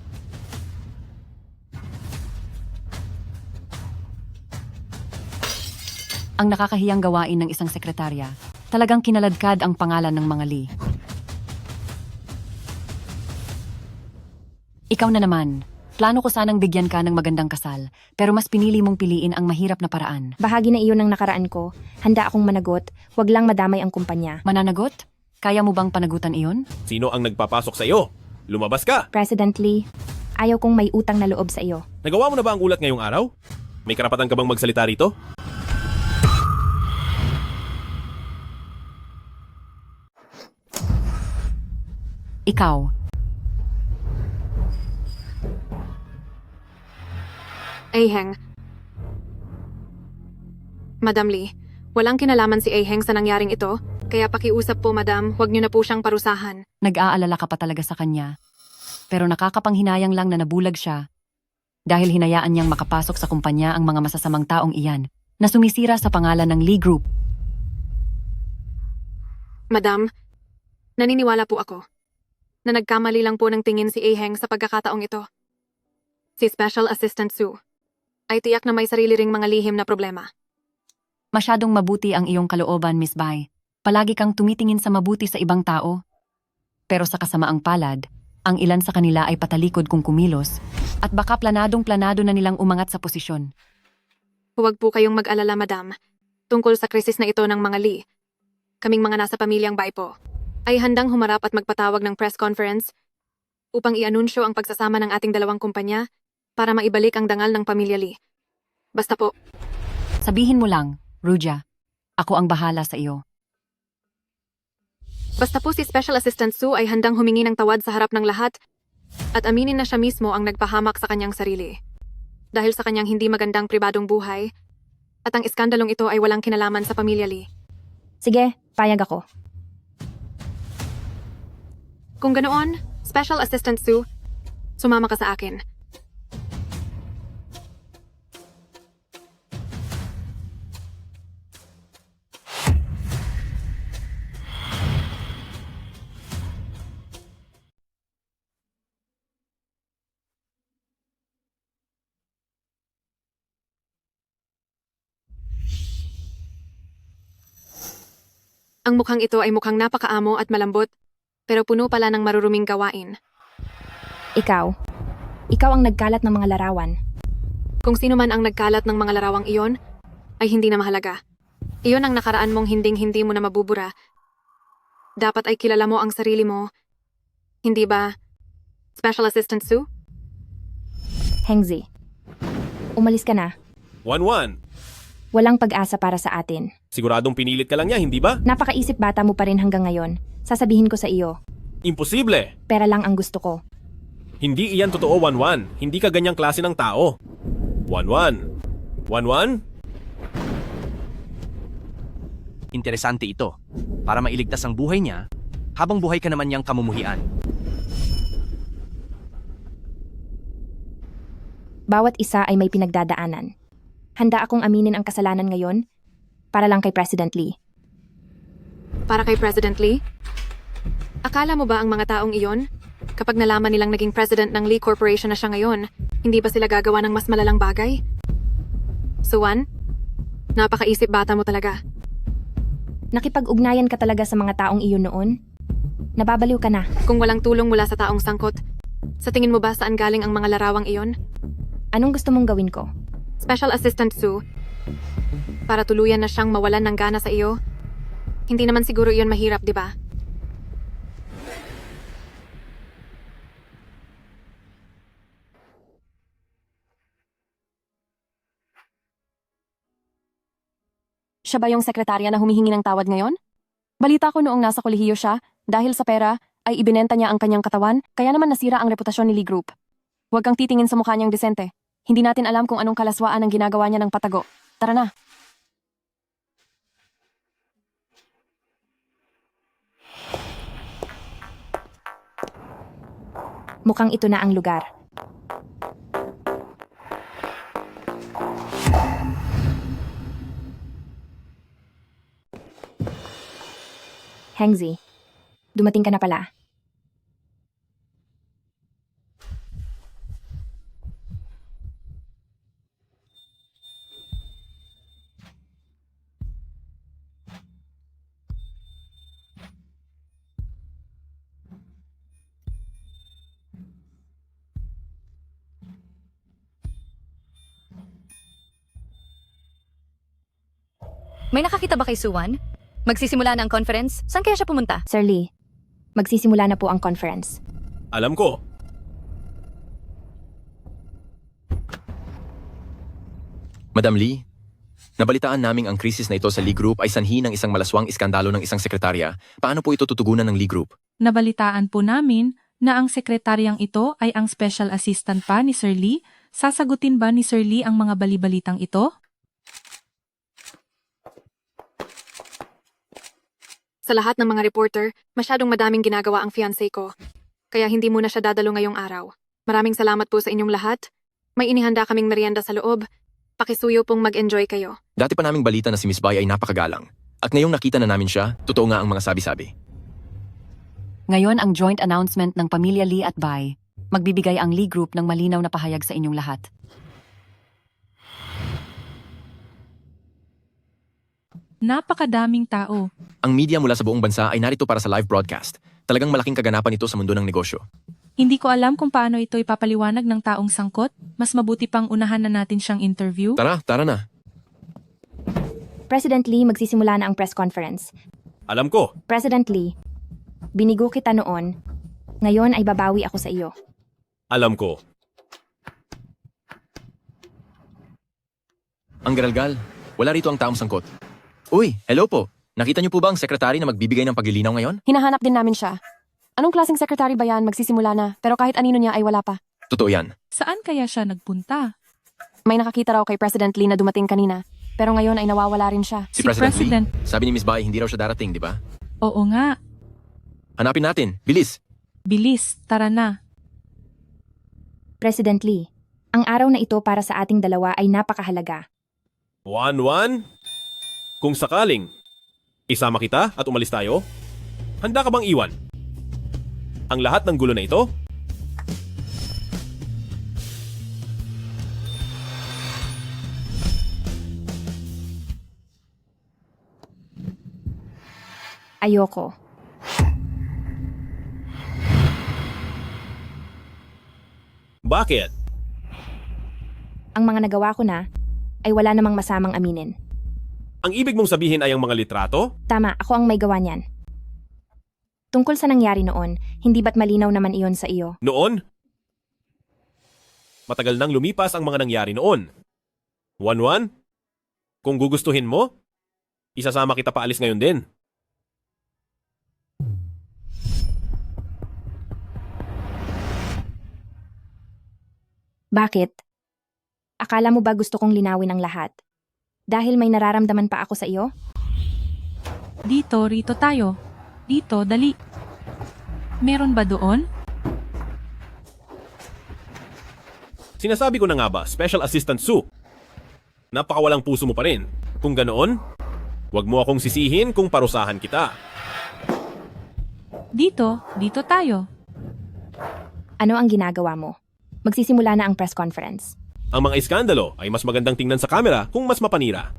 Ang nakakahiyang gawain ng isang sekretarya. Talagang kinaladkad ang pangalan ng mga Lee. Ikaw na naman. Plano ko sanang bigyan ka ng magandang kasal, pero mas pinili mong piliin ang mahirap na paraan. Bahagi na iyon ng nakaraan ko. Handa akong managot, wag lang madamay ang kumpanya. Mananagot? Kaya mo bang panagutan iyon? Sino ang nagpapasok sa iyo? Lumabas ka! President Lee, ayaw kong may utang na loob sa iyo. Nagawa mo na ba ang ulat ngayong araw? May karapatan ka bang magsalita rito? Ikaw. Aheng. Madam Lee, walang kinalaman si Aheng sa nangyaring ito, kaya pakiusap po madam, huwag niyo na po siyang parusahan. Nag-aalala ka pa talaga sa kanya. Pero nakakapanghinayang lang na nabulag siya dahil hinayaan niyang makapasok sa kumpanya ang mga masasamang taong iyan na sumisira sa pangalan ng Lee Group. Madam, naniniwala po ako. na nagkamali lang po ng tingin si Aheng sa pagkakataong ito. Si Special Assistant Sue ay tiyak na may sarili ring mga lihim na problema. Masyadong mabuti ang iyong kalooban, Miss Bai. Palagi kang tumitingin sa mabuti sa ibang tao. Pero sa kasamaang palad, ang ilan sa kanila ay patalikod kung kumilos at baka planadong-planado na nilang umangat sa posisyon. Huwag po kayong mag-alala, madam. Tungkol sa krisis na ito ng mga Lee, kaming mga nasa pamilyang Bai po, ay handang humarap at magpatawag ng press conference upang i-anunsyo ang pagsasama ng ating dalawang kumpanya para maibalik ang dangal ng pamilya Lee. Basta po, Sabihin mo lang, Ruja, ako ang bahala sa iyo. basta po si Special Assistant Sue ay handang humingi ng tawad sa harap ng lahat at aminin na siya mismo ang nagpahamak sa kanyang sarili. Dahil sa kanyang hindi magandang pribadong buhay at ang iskandalong ito ay walang kinalaman sa pamilya Lee. Sige, payag ako. Kung ganoon, Special Assistant Sue, sumama ka sa akin. Ang mukhang ito ay mukhang napakaamo at malambot, pero puno pala ng maruruming gawain. Ikaw ang nagkalat ng mga larawan. Kung sino man ang nagkalat ng mga larawang iyon, ay hindi na mahalaga. Iyon ang nakaraan mong hinding-hindi mo na mabubura. Dapat ay kilala mo ang sarili mo. Hindi ba, Special Assistant Sue? Hengzi, umalis ka na. 1-1. Walang pag-asa para sa atin. Siguradong pinilit ka lang niya, hindi ba? Napakaisip bata mo pa rin hanggang ngayon. Sasabihin ko sa iyo, Imposible! pera lang ang gusto ko. Hindi iyan totoo, 1-1. Hindi ka ganyang klase ng tao. 1-1. 1-1? Interesante ito. Para mailigtas ang buhay niya, habang buhay ka naman niyang kamumuhian. Bawat isa ay may pinagdadaanan. Handa akong aminin ang kasalanan ngayon para lang kay President Lee. Para kay President Lee? Akala mo ba ang mga taong iyon, kapag nalaman nilang naging president ng Lee Corporation na siya ngayon, hindi ba sila gagawa ng mas malalang bagay? Suwan, napakaisip bata mo talaga. Nakipag-ugnayan ka talaga sa mga taong iyon noon? Nababaliw ka na. Kung walang tulong mula sa taong sangkot, sa tingin mo ba saan galing ang mga larawang iyon? Anong gusto mong gawin ko? Special Assistant Sue, para tuluyan na siyang mawalan ng gana sa iyo, hindi naman siguro iyon mahirap, di ba? Siya ba yung sekretarya na humihingi ng tawad ngayon? Balita ko noong nasa kolehiyo siya, dahil sa pera, ay ibinenta niya ang kanyang katawan, kaya naman nasira ang reputasyon ni Lee Group. Huwag kang titingin sa mukha niyang desente. Hindi natin alam kung anong kalaswaan ang ginagawa niya ng patago. Tara na. Mukhang ito na ang lugar. Hengzi, dumating ka na pala. May nakakita ba kay Suwan? Magsisimula na ang conference? Saan kaya siya pumunta? Sir Lee, magsisimula na po ang conference. Alam ko. Madam Lee, nabalitaan naming ang krisis na ito sa Lee Group ay sanhi ng isang malaswang iskandalo ng isang sekretarya. Paano po ito tutugunan ng Lee Group? Nabalitaan po namin na ang sekretaryang ito ay ang special assistant pa ni Sir Lee. Sasagutin ba ni Sir Lee ang mga balibalitang ito? Sa lahat ng mga reporter, masyadong madaming ginagawa ang fiancé ko. Kaya hindi muna siya dadalo ngayong araw. Maraming salamat po sa inyong lahat. May inihanda kaming merienda sa loob. Pakisuyo pong mag-enjoy kayo. Dati pa naming balita na si Miss Bai ay napakagalang. At ngayong nakita na namin siya, totoo nga ang mga sabi-sabi. Ngayon ang joint announcement ng Pamilya Lee at Bai. Magbibigay ang Lee Group ng malinaw na pahayag sa inyong lahat. Napakadaming tao. Ang media mula sa buong bansa ay narito para sa live broadcast. Talagang malaking kaganapan ito sa mundo ng negosyo. Hindi ko alam kung paano ito ipapaliwanag ng taong sangkot. Mas mabuti pang unahan na natin siyang interview. Tara na. President Lee, magsisimula na ang press conference. Alam ko. President Lee, binigo kita noon. Ngayon ay babawi ako sa iyo. Alam ko. Ang garalgal. Wala rito ang taong sangkot. Uy, hello po. Nakita niyo po ba ang sekretary na magbibigay ng paglilinaw ngayon? Hinahanap din namin siya. Anong klaseng sekretary ba yan? Magsisimula na, pero kahit anino niya ay wala pa. Totoo yan. Saan kaya siya nagpunta? May nakakita raw kay President Lee na dumating kanina, pero ngayon ay nawawala rin siya. Si President Lee? Sabi ni Miss Bai, hindi raw siya darating, di ba? Oo nga. Hanapin natin. Bilis. Bilis, tara na. President Lee, ang araw na ito para sa ating dalawa ay napakahalaga. 1-1? Kung sakaling, isama kita at umalis tayo? Handa ka bang iwan ang lahat ng gulo na ito? Ayoko. Bakit? Ang mga nagawa ko na ay wala namang masamang aminin. Ang ibig mong sabihin ay ang mga litrato? Tama, ako ang may gawa niyan. Tungkol sa nangyari noon, hindi ba't malinaw naman iyon sa iyo? Noon? Matagal nang lumipas ang mga nangyari noon. 1-1? Kung gugustuhin mo, isasama kita paalis ngayon din. Bakit? Akala mo ba gusto kong linawin ang lahat? Dahil may nararamdaman pa ako sa iyo? Dito, rito tayo. Dito, dali. Meron ba doon? Sinasabi ko na nga ba, Special Assistant Sue? Napakawalang puso mo pa rin. Kung ganoon, huwag mo akong sisihin kung parusahan kita. Dito tayo. Ano ang ginagawa mo? Magsisimula na ang press conference. Ang mga iskandalo ay mas magandang tingnan sa kamera kung mas mapanira.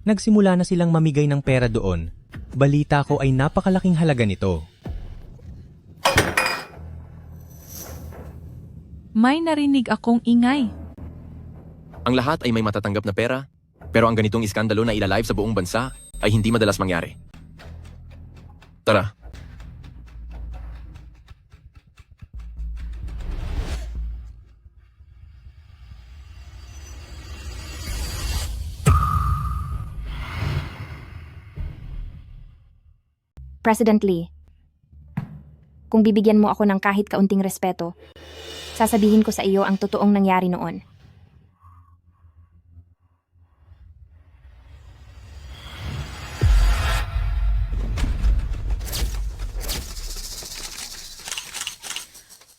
Nagsimula na silang mamigay ng pera doon. Balita ko ay napakalaking halaga nito. May narinig akong ingay. Ang lahat ay may matatanggap na pera, pero ang ganitong iskandalo na ilalive sa buong bansa ay hindi madalas mangyari. Tara. President Lee, kung bibigyan mo ako ng kahit kaunting respeto, sasabihin ko sa iyo ang totoong nangyari noon.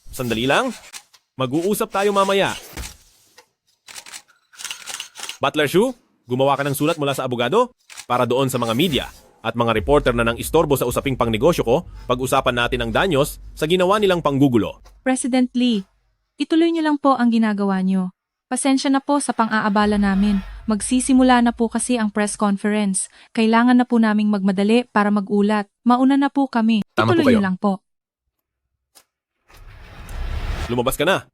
Sandali lang. Mag-uusap tayo mamaya. Butler Shu, gumawa ka ng sulat mula sa abogado para doon sa mga media at mga reporter na nang istorbo sa usaping pangnegosyo ko, pag-usapan natin ang danyos sa ginawa nilang panggugulo. President Lee, ituloy niyo lang po ang ginagawa niyo. Pasensya na po sa pang-aabala namin. Magsisimula na po kasi ang press conference. Kailangan na po naming magmadali para mag-ulat. Mauna na po kami. Tama po Ituloy kayo. niyo lang po. Lumabas ka na.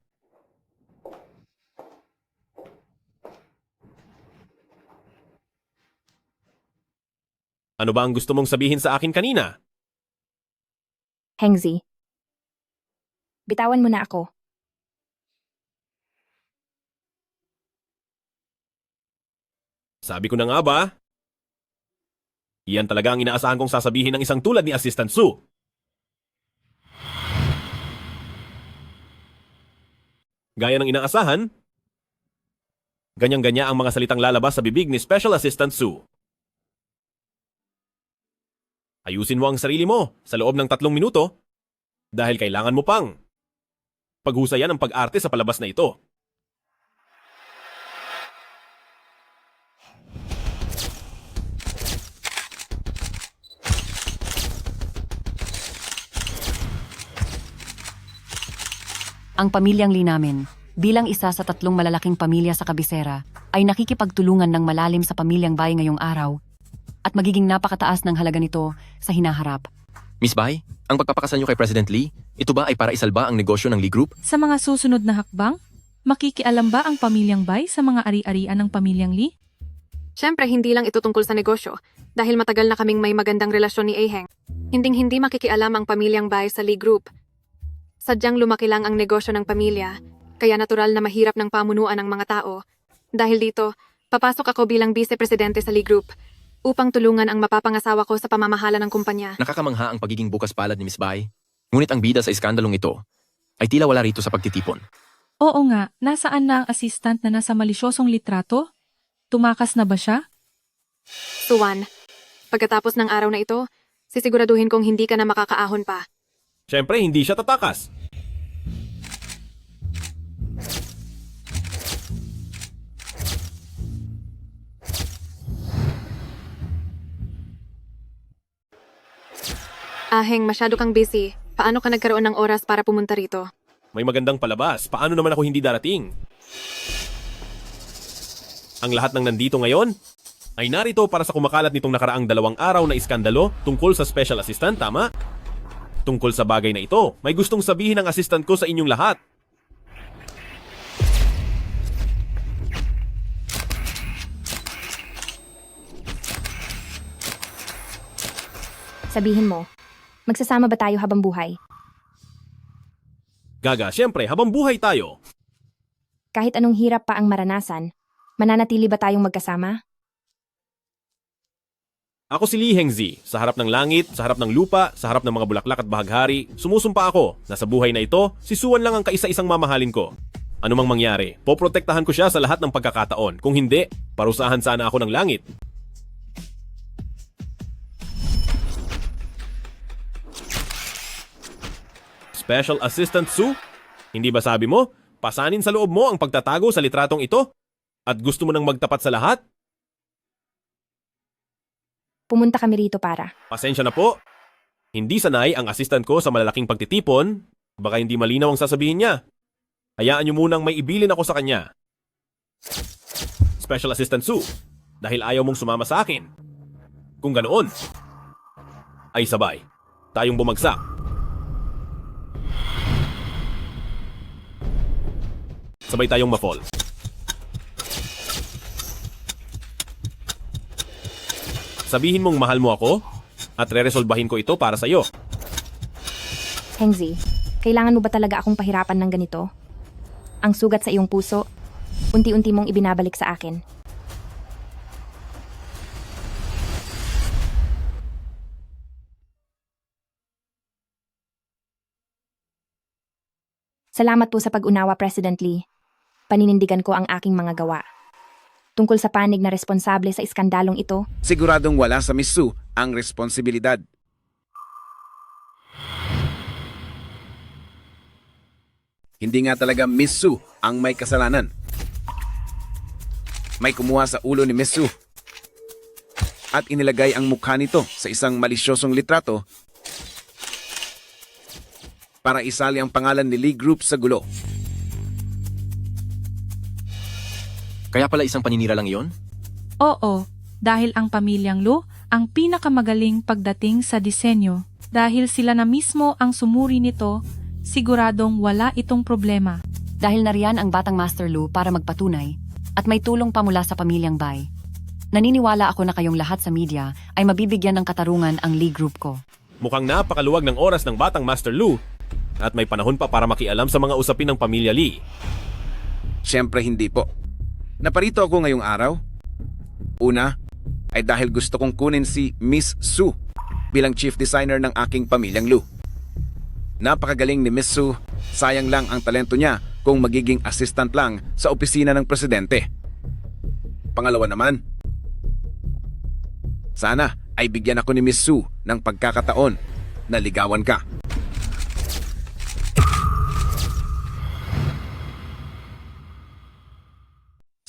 Ano ba ang gusto mong sabihin sa akin kanina? Hengzi, bitawan mo na ako. Sabi ko na nga ba? Iyan talaga ang inaasahan kong sasabihin ng isang tulad ni Assistant Sue. Gaya ng inaasahan, ganyang-ganya ang mga salitang lalabas sa bibig ni Special Assistant Sue. Ayusin mo ang sarili mo sa loob ng 3 minuto dahil kailangan mo pang paghusayan ang pag-arte sa palabas na ito. Ang pamilyang Lee namin, bilang isa sa 3 malalaking pamilya sa kabisera, ay nakikipagtulungan ng malalim sa pamilyang Bai ngayong araw at magiging napakataas ng halaga nito sa hinaharap. Miss Bai, ang pagpapakasal niyo kay President Lee, ito ba ay para isalba ang negosyo ng Lee Group? Sa mga susunod na hakbang, makikialam ba ang pamilyang Bai sa mga ari-arian ng pamilyang Lee? Siyempre, hindi lang ito tungkol sa negosyo, dahil matagal na kaming may magandang relasyon ni Aheng. Hinding-hindi makikialam ang pamilyang Bai sa Lee Group. Sadyang lumaki lang ang negosyo ng pamilya, kaya natural na mahirap ng pamunuan ng mga tao. Dahil dito, papasok ako bilang vice-presidente sa Lee Group upang tulungan ang mapapangasawa ko sa pamamahala ng kumpanya. Nakakamangha ang pagiging bukas palad ni Miss Bai. Ngunit ang bida sa iskandalong ito ay tila wala rito sa pagtitipon. Oo nga, nasaan na ang assistant na nasa malisyosong litrato? Tumakas na ba siya? Suwan, pagkatapos ng araw na ito, sisiguraduhin kong hindi ka na makakaahon pa. Siyempre, hindi siya tatakas. Aheng, masyado kang busy. Paano ka nagkaroon ng oras para pumunta rito? May magandang palabas. Paano naman ako hindi darating? Ang lahat ng nandito ngayon ay narito para sa kumakalat nitong nakaraang 2 araw na iskandalo tungkol sa special assistant, tama? Tungkol sa bagay na ito, may gustong sabihin ng assistant ko sa inyong lahat. Sabihin mo, magsasama ba tayo habang buhay? Gaga, siyempre, habang buhay tayo. Kahit anong hirap pa ang maranasan, mananatili ba tayong magkasama? Ako si Lee Hengzi, sa harap ng langit, sa harap ng lupa, sa harap ng mga bulaklak at bahaghari, sumusumpa ako na sa buhay na ito, si Suwan lang ang kaisa-isang mamahalin ko. Ano mang mangyari, poprotektahan ko siya sa lahat ng pagkakataon. Kung hindi, parusahan sana ako ng langit. Special Assistant Sue, hindi ba sabi mo, pasanin sa loob mo ang pagtatago sa litratong ito? At gusto mo nang magtapat sa lahat? Pumunta kami rito para. Pasensya na po. Hindi sanay ang assistant ko sa malalaking pagtitipon. Baka hindi malinaw ang sasabihin niya. Hayaan niyo munang may ibilin ako sa kanya. Special Assistant Sue, dahil ayaw mong sumama sa akin. Kung ganoon, ay sabay. Tayong bumagsak. Sabay tayong ma-fall. Sabihin mong mahal mo ako at re-resolbahin ko ito para sa'yo. Hengzi, kailangan mo ba talaga akong pahirapan ng ganito? Ang sugat sa iyong puso, unti-unti mong ibinabalik sa akin. Salamat po sa pag-unawa, President Lee. Paninindigan ko ang aking mga gawa. Tungkol sa panig na responsable sa iskandalong ito, Siguradong wala sa Miss Sue ang responsibilidad. Hindi nga talaga Miss Sue ang may kasalanan. May kumuha sa ulo ni Miss Sue at inilagay ang mukha nito sa isang malisyosong litrato para isali ang pangalan ni Lee Group sa gulo. Kaya pala isang paninira lang iyon? Oo, dahil ang pamilyang Lu ang pinakamagaling pagdating sa disenyo. Dahil sila na mismo ang sumuri nito, siguradong wala itong problema. Dahil nariyan ang batang Master Lu para magpatunay at may tulong pa mula sa pamilyang Bai. Naniniwala ako na kayong lahat sa media ay mabibigyan ng katarungan ang Lee Group ko. mukhang napakaluwag ng oras ng batang Master Lu at may panahon pa para makialam sa mga usapin ng pamilya Lee. Siyempre hindi po. Naparito ako ngayong araw. Una, ay dahil gusto kong kunin si Miss Sue bilang chief designer ng aking pamilyang Lu. Napakagaling ni Miss Sue, sayang lang ang talento niya kung magiging assistant lang sa opisina ng presidente. Pangalawa naman, sana ay bigyan ako ni Miss Sue ng pagkakataon na ligawan ka.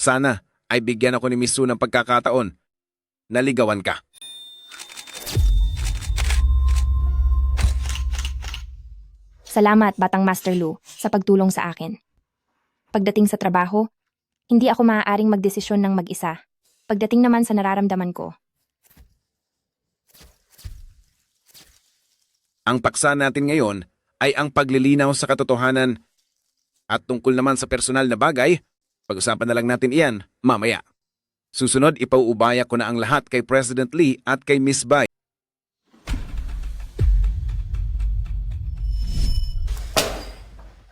Sana ay bigyan ako ni Miss Sue ng pagkakataon na ligawan ka. Salamat, Batang Master Lu, sa pagtulong sa akin. Pagdating sa trabaho, hindi ako maaaring magdesisyon ng mag-isa. Pagdating naman sa nararamdaman ko, Ang paksa natin ngayon ay ang paglilinaw sa katotohanan at tungkol naman sa personal na bagay, pag-usapan na lang natin iyan mamaya. Susunod, ipauubaya ko na ang lahat kay President Lee at kay Miss Bai.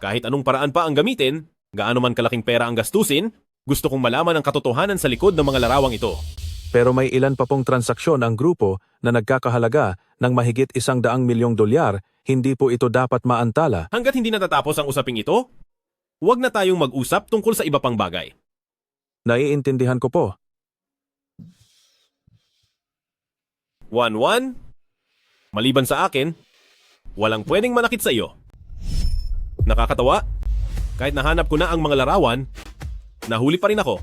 Kahit anong paraan pa ang gamitin, gaano man kalaking pera ang gastusin, gusto kong malaman ang katotohanan sa likod ng mga larawang ito. Pero may ilan pa pong transaksyon ang grupo na nagkakahalaga ng mahigit $100 milyong, hindi po ito dapat maantala. Hanggat hindi natatapos ang usaping ito, huwag na tayong mag-usap tungkol sa iba pang bagay. Naiintindihan ko po. 1-1, maliban sa akin, walang pwedeng manakit sa iyo. Nakakatawa, kahit nahanap ko na ang mga larawan, nahuli pa rin ako.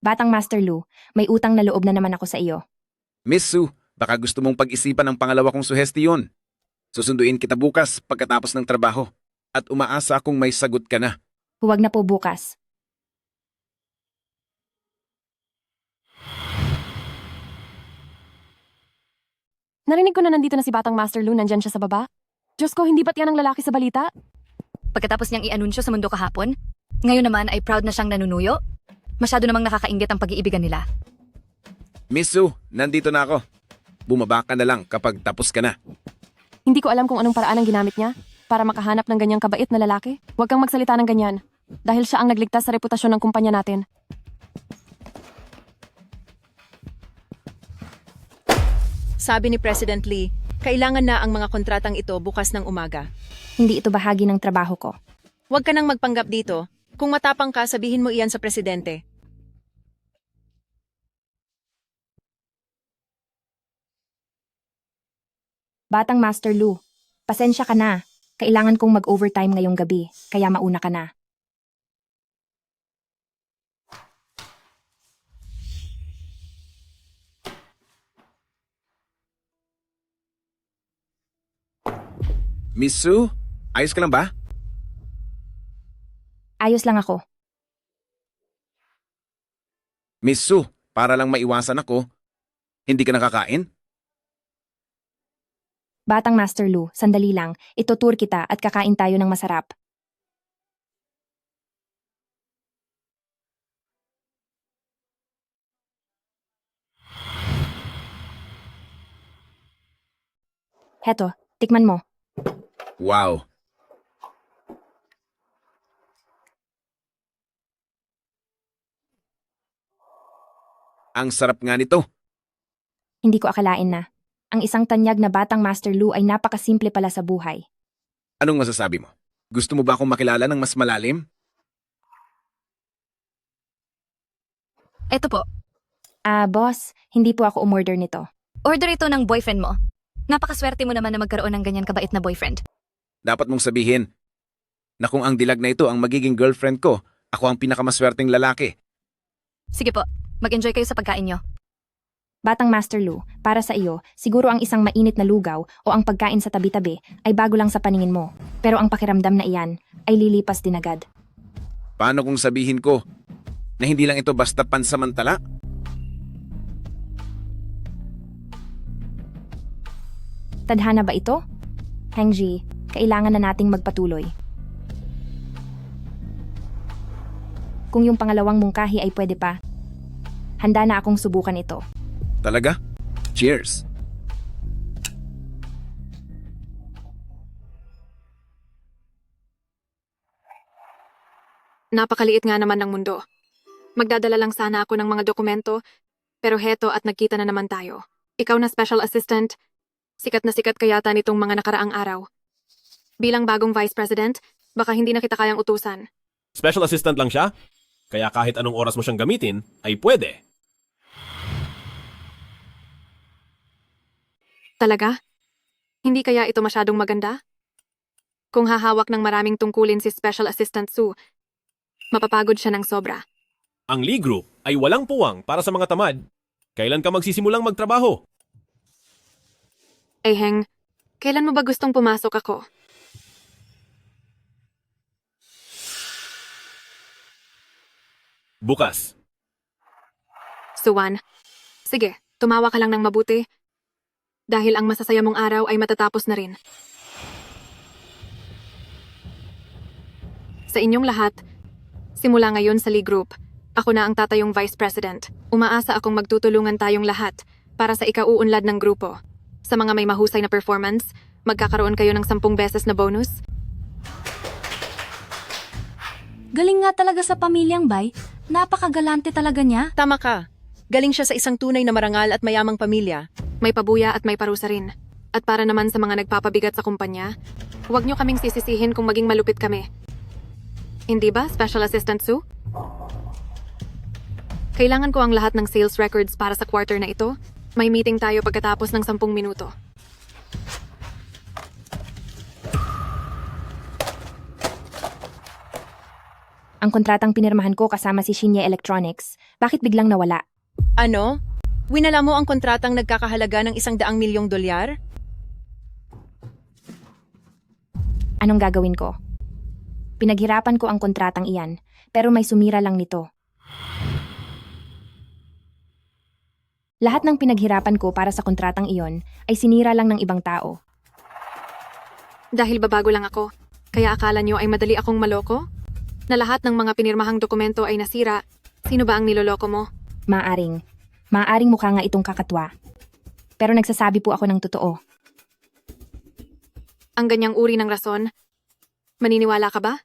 Batang Master Lu, may utang na loob na naman ako sa iyo. Miss Su, baka gusto mong pag-isipan ang pangalawa kong suhestiyon. Susunduin kita bukas pagkatapos ng trabaho at umaasa akong may sagot ka na. Huwag na po bukas. Narinig ko na nandito na si Batang Master Lu, nandyan siya sa baba. Diyos ko, hindi ba't yan ang lalaki sa balita? Pagkatapos niyang i-anunsyo sa mundo kahapon, ngayon naman ay proud na siyang nanunuyo. Masyado namang nakakainggit ang pag-iibigan nila. Miss Su, nandito na ako. Bumaba ka na lang kapag tapos ka na. Hindi ko alam kung anong paraan ang ginamit niya para makahanap ng ganyang kabait na lalaki. Huwag kang magsalita ng ganyan dahil siya ang nagligtas sa reputasyon ng kumpanya natin. Sabi ni President Lee, kailangan na ang mga kontratang ito bukas ng umaga. Hindi ito bahagi ng trabaho ko. Huwag ka nang magpanggap dito. Kung matapang ka, sabihin mo iyan sa presidente. Batang Master Lu, pasensya ka na. Kailangan kong mag-overtime ngayong gabi, kaya mauna ka na. Miss Su, ayos ka lang ba? Ayos lang ako. Miss Su, para lang maiwasan ako, hindi ka nakakain? Batang Master Lu, sandali lang. Itutur kita at kakain tayo ng masarap. Heto, tikman mo. Wow! Ang sarap nga nito. Hindi ko akalain na. Ang isang tanyag na Batang Master Lu ay napakasimple pala sa buhay. Anong masasabi mo? Gusto mo ba akong makilala ng mas malalim? Eto po, Boss, hindi po ako umorder nito. order ito ng boyfriend mo. Napakaswerte mo naman na magkaroon ng ganyan kabait na boyfriend. Dapat mong sabihin na kung ang dilag na ito ang magiging girlfriend ko, ako ang pinakamaswerteng lalaki. Sige po, mag-enjoy kayo sa pagkain nyo. Batang Master Lu, para sa iyo, siguro ang isang mainit na lugaw o ang pagkain sa tabi-tabi ay bago lang sa paningin mo. Pero ang pakiramdam na iyan ay lilipas din agad. Paano kung sabihin ko na hindi lang ito basta pansamantala? Tadhana ba ito? Hengji, kailangan na nating magpatuloy. Kung yung pangalawang mungkahi ay pwede pa, handa na akong subukan ito. Talaga? Cheers! Napakaliit nga naman ng mundo. Magdadala lang sana ako ng mga dokumento, pero heto at nagkita na naman tayo. Ikaw na special assistant, sikat na sikat kayata nitong mga nakaraang araw. Bilang bagong vice president, baka hindi na kita kayang utusan. Special assistant lang siya, kaya kahit anong oras mo siyang gamitin, ay pwede. Talaga? Hindi kaya ito masyadong maganda? Kung hahawak ng maraming tungkulin si Special Assistant Sue, mapapagod siya ng sobra. Ang Lee Group ay walang puwang para sa mga tamad. Kailan ka magsisimulang magtrabaho? Heng, kailan mo ba gustong pumasok ako? Bukas. Suwan, sige, tumawa ka lang ng mabuti. Dahil ang masasaya mong araw ay matatapos na rin. Sa inyong lahat, simula ngayon sa Lee Group, ako na ang tatayong Vice President. Umaasa akong magtutulungan tayong lahat para sa ikauunlad ng grupo. Sa mga may mahusay na performance, magkakaroon kayo ng 10 beses na bonus. Galing nga talaga sa pamilyang Bay. Napakagalante talaga niya. Tama ka. Galing siya sa isang tunay na marangal at mayamang pamilya. May pabuya at may parusa rin. At para naman sa mga nagpapabigat sa kumpanya, huwag niyo kaming sisisihin kung maging malupit kami. Hindi ba, Special Assistant Sue? Kailangan ko ang lahat ng sales records para sa quarter na ito. May meeting tayo pagkatapos ng 10 minuto. Ang kontratang pinirmahan ko kasama si Shinya Electronics, bakit biglang nawala? Ano? Winala mo ang kontratang nagkakahalaga ng $100 milyong? Anong gagawin ko? Pinaghirapan ko ang kontratang iyan, pero may sumira lang nito. Lahat ng pinaghirapan ko para sa kontratang iyon ay sinira lang ng ibang tao. Dahil babago lang ako, kaya akala niyo ay madali akong maloko? Na lahat ng mga pinirmahang dokumento ay nasira, sino ba ang niloloko mo? Maaring mukha nga itong kakatwa. Pero nagsasabi po ako ng totoo. Ang ganyang uri ng rason, maniniwala ka ba?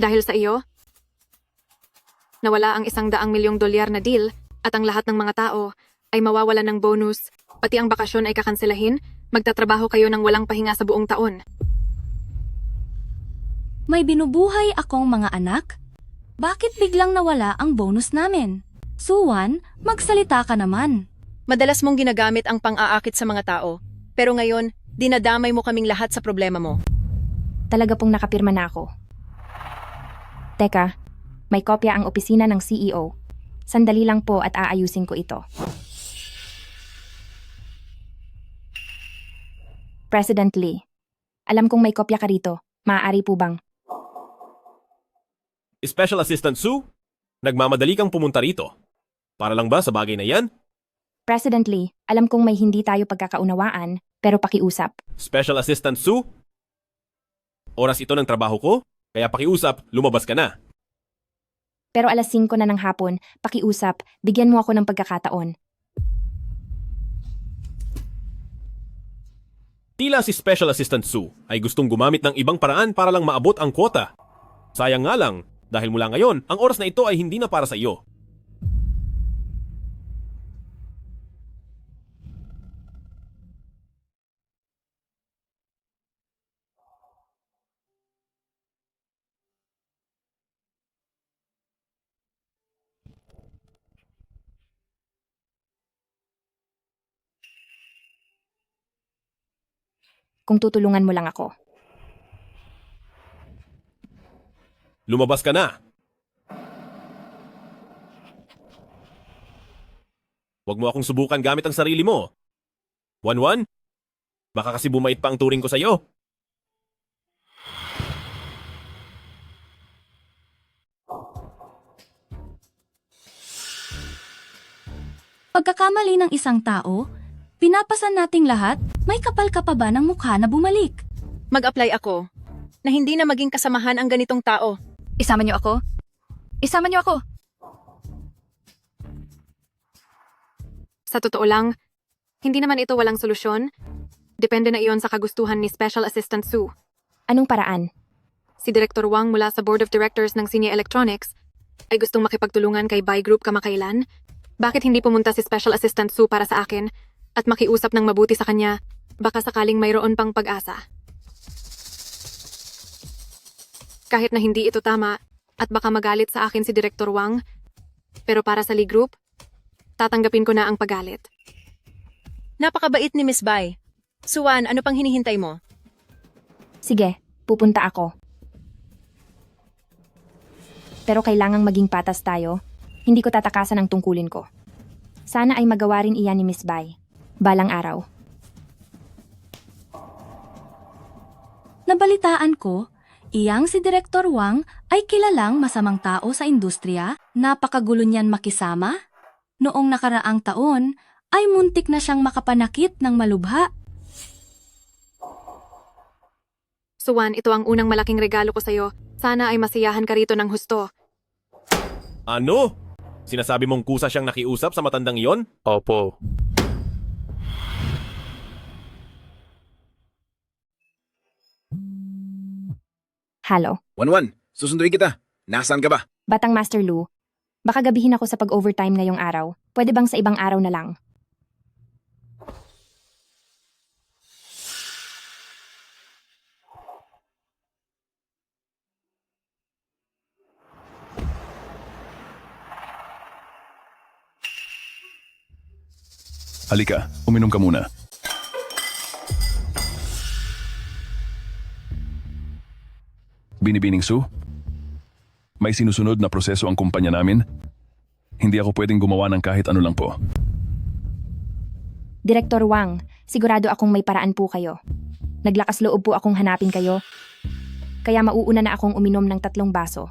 Dahil sa iyo, nawala ang $100 milyong na deal at ang lahat ng mga tao ay mawawalan ng bonus, pati ang bakasyon ay kakanselahin, magtatrabaho kayo ng walang pahinga sa buong taon. May binubuhay akong mga anak? Bakit biglang nawala ang bonus namin? Suwan, magsalita ka naman. Madalas mong ginagamit ang pang-aakit sa mga tao, pero ngayon, dinadamay mo kaming lahat sa problema mo. Talaga pong nakapirma na ako. Teka, may kopya ang opisina ng CEO. Sandali lang po at aayusin ko ito. President Lee, alam kong may kopya ka rito. Maaari po bang? Special Assistant Sue, nagmamadali kang pumunta rito. Para lang ba sa bagay na yan? President Lee, alam kong may hindi tayo pagkakaunawaan, pero pakiusap. Special Assistant Sue, oras ito ng trabaho ko, kaya pakiusap, lumabas ka na. Pero alas 5 na ng hapon, pakiusap, bigyan mo ako ng pagkakataon. Tila si Special Assistant Sue ay gustong gumamit ng ibang paraan para lang maabot ang kwota. Sayang nga lang, dahil mula ngayon, ang oras na ito ay hindi na para sa iyo. Kung tutulungan mo lang ako. Lumabas ka na. Huwag mo akong subukan gamit ang sarili mo. 1-1? Baka kasi bumait pa ang turing ko sa'yo. Pagkakamali ng isang tao, pinapasan nating lahat, may kapal ka pa ba ng mukha na bumalik? Mag-apply ako na hindi na maging kasamahan ang ganitong tao. Isama niyo ako? Isama niyo ako! Sa totoo lang, hindi naman ito walang solusyon. Depende na iyon sa kagustuhan ni Special Assistant Sue. Anong paraan? Si Director Wang mula sa Board of Directors ng Shinya Electronics ay gustong makipagtulungan kay Bai Group kamakailan. Bakit hindi pumunta si Special Assistant Sue para sa akin at makiusap ng mabuti sa kanya? Baka sakaling mayroon pang pag-asa. Kahit na hindi ito tama at baka magalit sa akin si Director Wang, pero para sa Lee Group, tatanggapin ko na ang pagalit. Napakabait ni Miss Bai. Suwan, ano pang hinihintay mo? Sige, pupunta ako. Pero kailangang maging patas tayo. Hindi ko tatakasan ang tungkulin ko. Sana ay magawa rin iyan ni Miss Bai. Balang araw. Nabalitaan ko, iyang si Direktor Wang ay kilalang masamang tao sa industriya, napakagulo niyan makisama. Noong nakaraang taon, ay muntik na siyang makapanakit ng malubha. Suwan, ito ang unang malaking regalo ko sa'yo. Sana ay masiyahan ka rito ng husto. Ano? Sinasabi mong kusa siyang nakiusap sa matandang iyon? Opo. Halo. 1-1, susunduin kita. Nasaan ka ba? Batang Master Lu, baka gabihin ako sa pag-overtime ngayong araw. Pwede bang sa ibang araw na lang? Halika, uminom ka muna. Binibining Su, may sinusunod na proseso ang kumpanya namin. Hindi ako pwedeng gumawa ng kahit ano lang po. Direktor Wang, sigurado akong may paraan po kayo. Naglakas loob po akong hanapin kayo. Kaya mauuna na akong uminom ng 3 baso.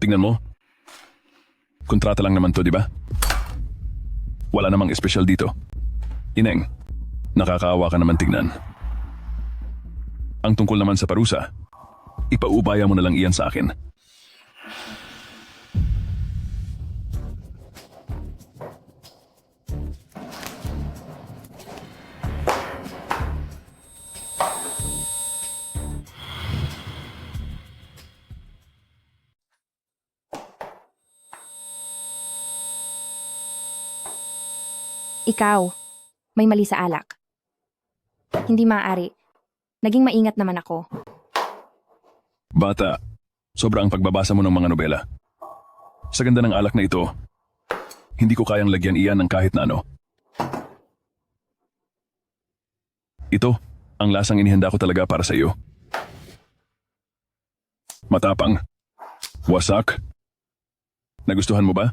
Tingnan mo. Kontrata lang naman to, di ba? Wala namang espesyal dito. Ineng, nakakaawa ka naman tignan. Ang tungkol naman sa parusa, ipaubaya mo na lang iyan sa akin. Ikaw, may mali sa alak. Hindi maaari. Naging maingat naman ako. Bata, sobra ang pagbabasa mo ng mga nobela. Sa ganda ng alak na ito, hindi ko kayang lagyan iyan ng kahit na ano. Ito, ang lasang inihanda ko talaga para sa iyo. Matapang. Wasak. Nagustuhan mo ba?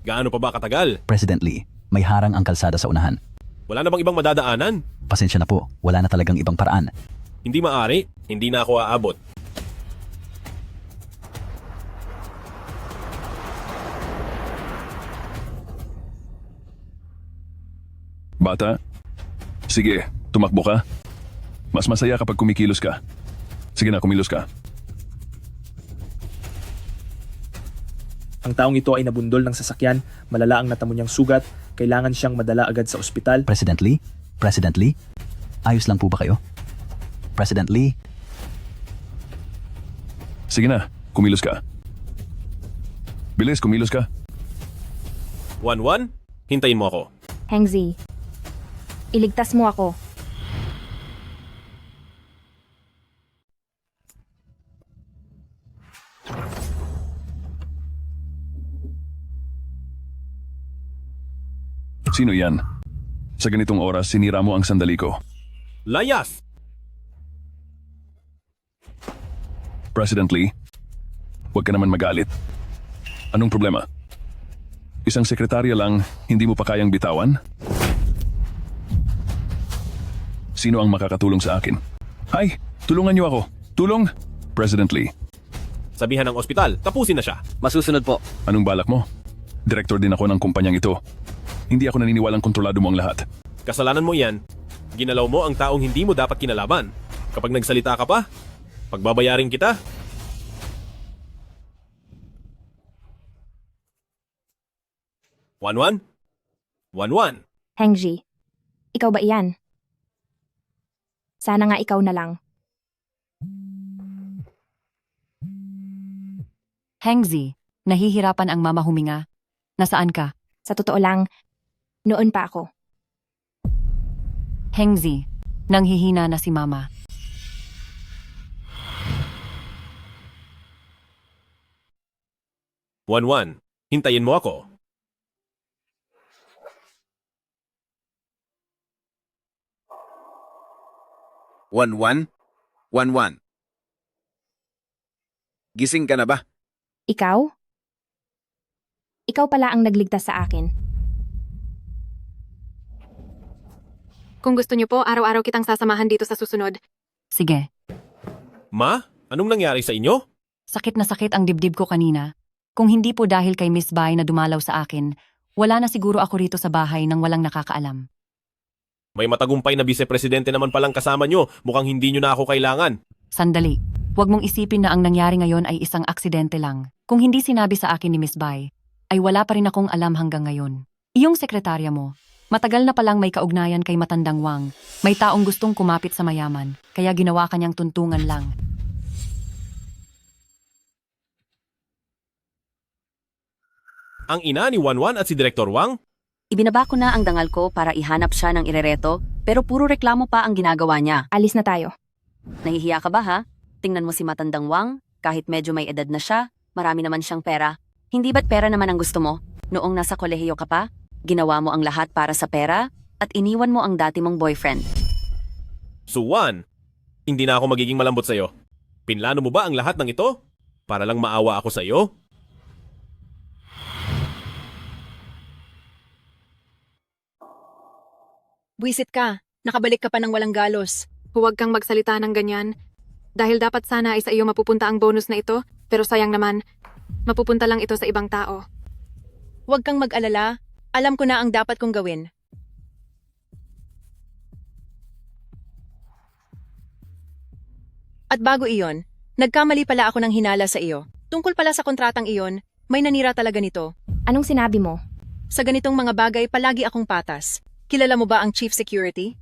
Gaano pa ba katagal? President Lee, may harang ang kalsada sa unahan. Wala na bang ibang madadaanan? Pasensya na po, wala na talagang ibang paraan. Hindi maaari. Hindi na ako aabot. Bata, sige, tumakbo ka. Mas masaya kapag kumikilos ka. Sige na, kumilos ka. Ang taong ito ay nabundol ng sasakyan, malala ang natamo niyang sugat, kailangan siyang madala agad sa ospital. President Lee? President Lee? Ayos lang po ba kayo? President Lee? Sige na, kumilos ka. Bilis, kumilos ka. 1-1, hintayin mo ako. Hengzi, iligtas mo ako. Sino yan? Sa ganitong oras, sinira mo ang sandali ko. Layas! President Lee, huwag ka naman magalit. Anong problema? Isang sekretarya lang, hindi mo pa kayang bitawan? Sino ang makakatulong sa akin? Hay, tulungan niyo ako. Tulong! President Lee. Sabihan ng ospital, tapusin na siya. Masusunod po. Anong balak mo? Direktor din ako ng kumpanyang ito. Hindi ako naniniwalang kontrolado mo ang lahat. Kasalanan mo yan. Ginalaw mo ang taong hindi mo dapat kinalaban. Kapag nagsalita ka pa, pagbabayarin kita. One-one? One-one. Hengzi, ikaw ba iyan? Sana nga ikaw na lang. Hengzi, nahihirapan ang mama huminga. Nasaan ka? Sa totoo lang, noon pa ako. Hengzi, nanghihina na si Mama. Wan, hintayin mo ako. Wan. Gising ka na ba? Ikaw? Ikaw pala ang nagligtas sa akin. Kung gusto niyo po, araw-araw kitang sasamahan dito sa susunod. Sige. Ma, anong nangyari sa inyo? Sakit na sakit ang dibdib ko kanina. Kung hindi po dahil kay Miss Bai na dumalaw sa akin, wala na siguro ako rito sa bahay nang walang nakakaalam. May matagumpay na vice-presidente naman palang kasama nyo. Mukhang hindi nyo na ako kailangan. Sandali. Huwag mong isipin na ang nangyari ngayon ay isang aksidente lang. Kung hindi sinabi sa akin ni Miss Bai, ay wala pa rin akong alam hanggang ngayon. Iyong sekretarya mo, matagal na palang may kaugnayan kay Matandang Wang. May taong gustong kumapit sa mayaman, kaya ginawa kanyang tuntungan lang. Ang ina ni Wan at si Director Wang? Ibinaba ko na ang dangal ko para ihanap siya ng irereto, pero puro reklamo pa ang ginagawa niya. Alis na tayo. Nahihiya ka ba ha? Tingnan mo si Matandang Wang, kahit medyo may edad na siya, marami naman siyang pera. Hindi ba't pera naman ang gusto mo? Noong nasa kolehiyo ka pa, ginawa mo ang lahat para sa pera, at iniwan mo ang dati mong boyfriend. So Wan, hindi na ako magiging malambot sa'yo. Pinlano mo ba ang lahat ng ito? Para lang maawa ako sa'yo? Buisit ka. Nakabalik ka pa ng walang galos. Huwag kang magsalita ng ganyan. Dahil dapat sana ay sa iyo mapupunta ang bonus na ito, pero sayang naman, mapupunta lang ito sa ibang tao. Huwag kang mag-alala. Alam ko na ang dapat kong gawin. At bago iyon, nagkamali pala ako ng hinala sa iyo. Tungkol pala sa kontratang iyon, may nanira talaga nito. Anong sinabi mo? Sa ganitong mga bagay, palagi akong patas. Kilala mo ba ang chief security?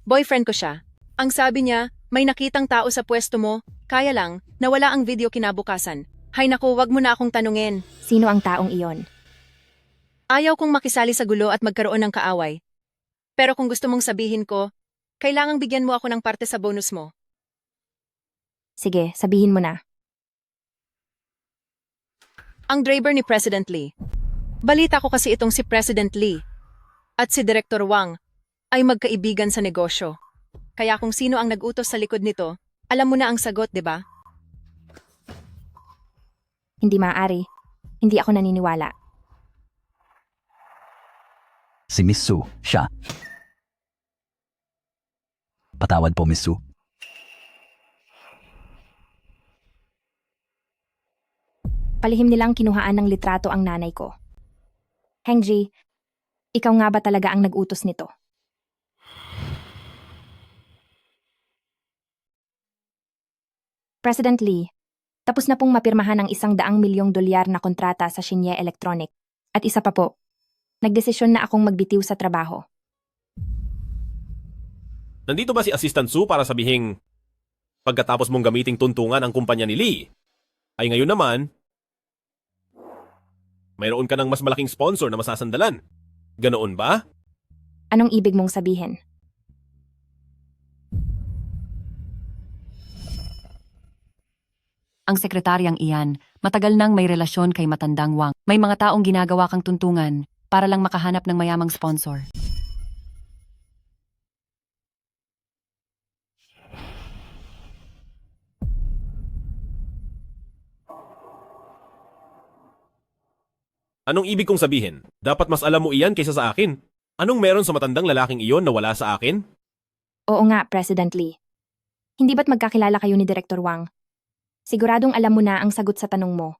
Boyfriend ko siya. Ang sabi niya, may nakitang tao sa pwesto mo, kaya lang, nawala ang video kinabukasan. Hay naku, wag mo na akong tanungin. Sino ang taong iyon? Ayaw kong makisali sa gulo at magkaroon ng kaaway. Pero kung gusto mong sabihin ko, kailangang bigyan mo ako ng parte sa bonus mo. Sige, sabihin mo na. Ang driver ni President Lee. Balita ko kasi itong si President Lee at si Director Wang ay magkaibigan sa negosyo. Kaya kung sino ang nag-utos sa likod nito, alam mo na ang sagot, di ba? Hindi maaari. Hindi ako naniniwala. Si Miss Su, siya. Patawad po, Miss Su. Palihim nilang kinuhaan ng litrato ang nanay ko. Hengji, ikaw nga ba talaga ang nag-utos nito? President Lee, tapos na pong mapirmahan ang $100 milyong na kontrata sa Shinye Electronic. At isa pa po, nagdesisyon na akong magbitiw sa trabaho. Nandito ba si Assistant Su para sabihing pagkatapos mong gamiting tuntungan ang kumpanya ni Lee, ay ngayon naman, mayroon ka ng mas malaking sponsor na masasandalan. Ganoon ba? Anong ibig mong sabihin? Ang sekretaryang iyan, matagal nang may relasyon kay Matandang Wang. May mga taong ginagawa kang tuntungan para lang makahanap ng mayamang sponsor. Anong ibig kong sabihin? Dapat mas alam mo iyan kaysa sa akin. Anong meron sa matandang lalaking iyon na wala sa akin? Oo nga, President Lee. Hindi ba't magkakilala kayo ni Director Wang? Siguradong alam mo na ang sagot sa tanong mo.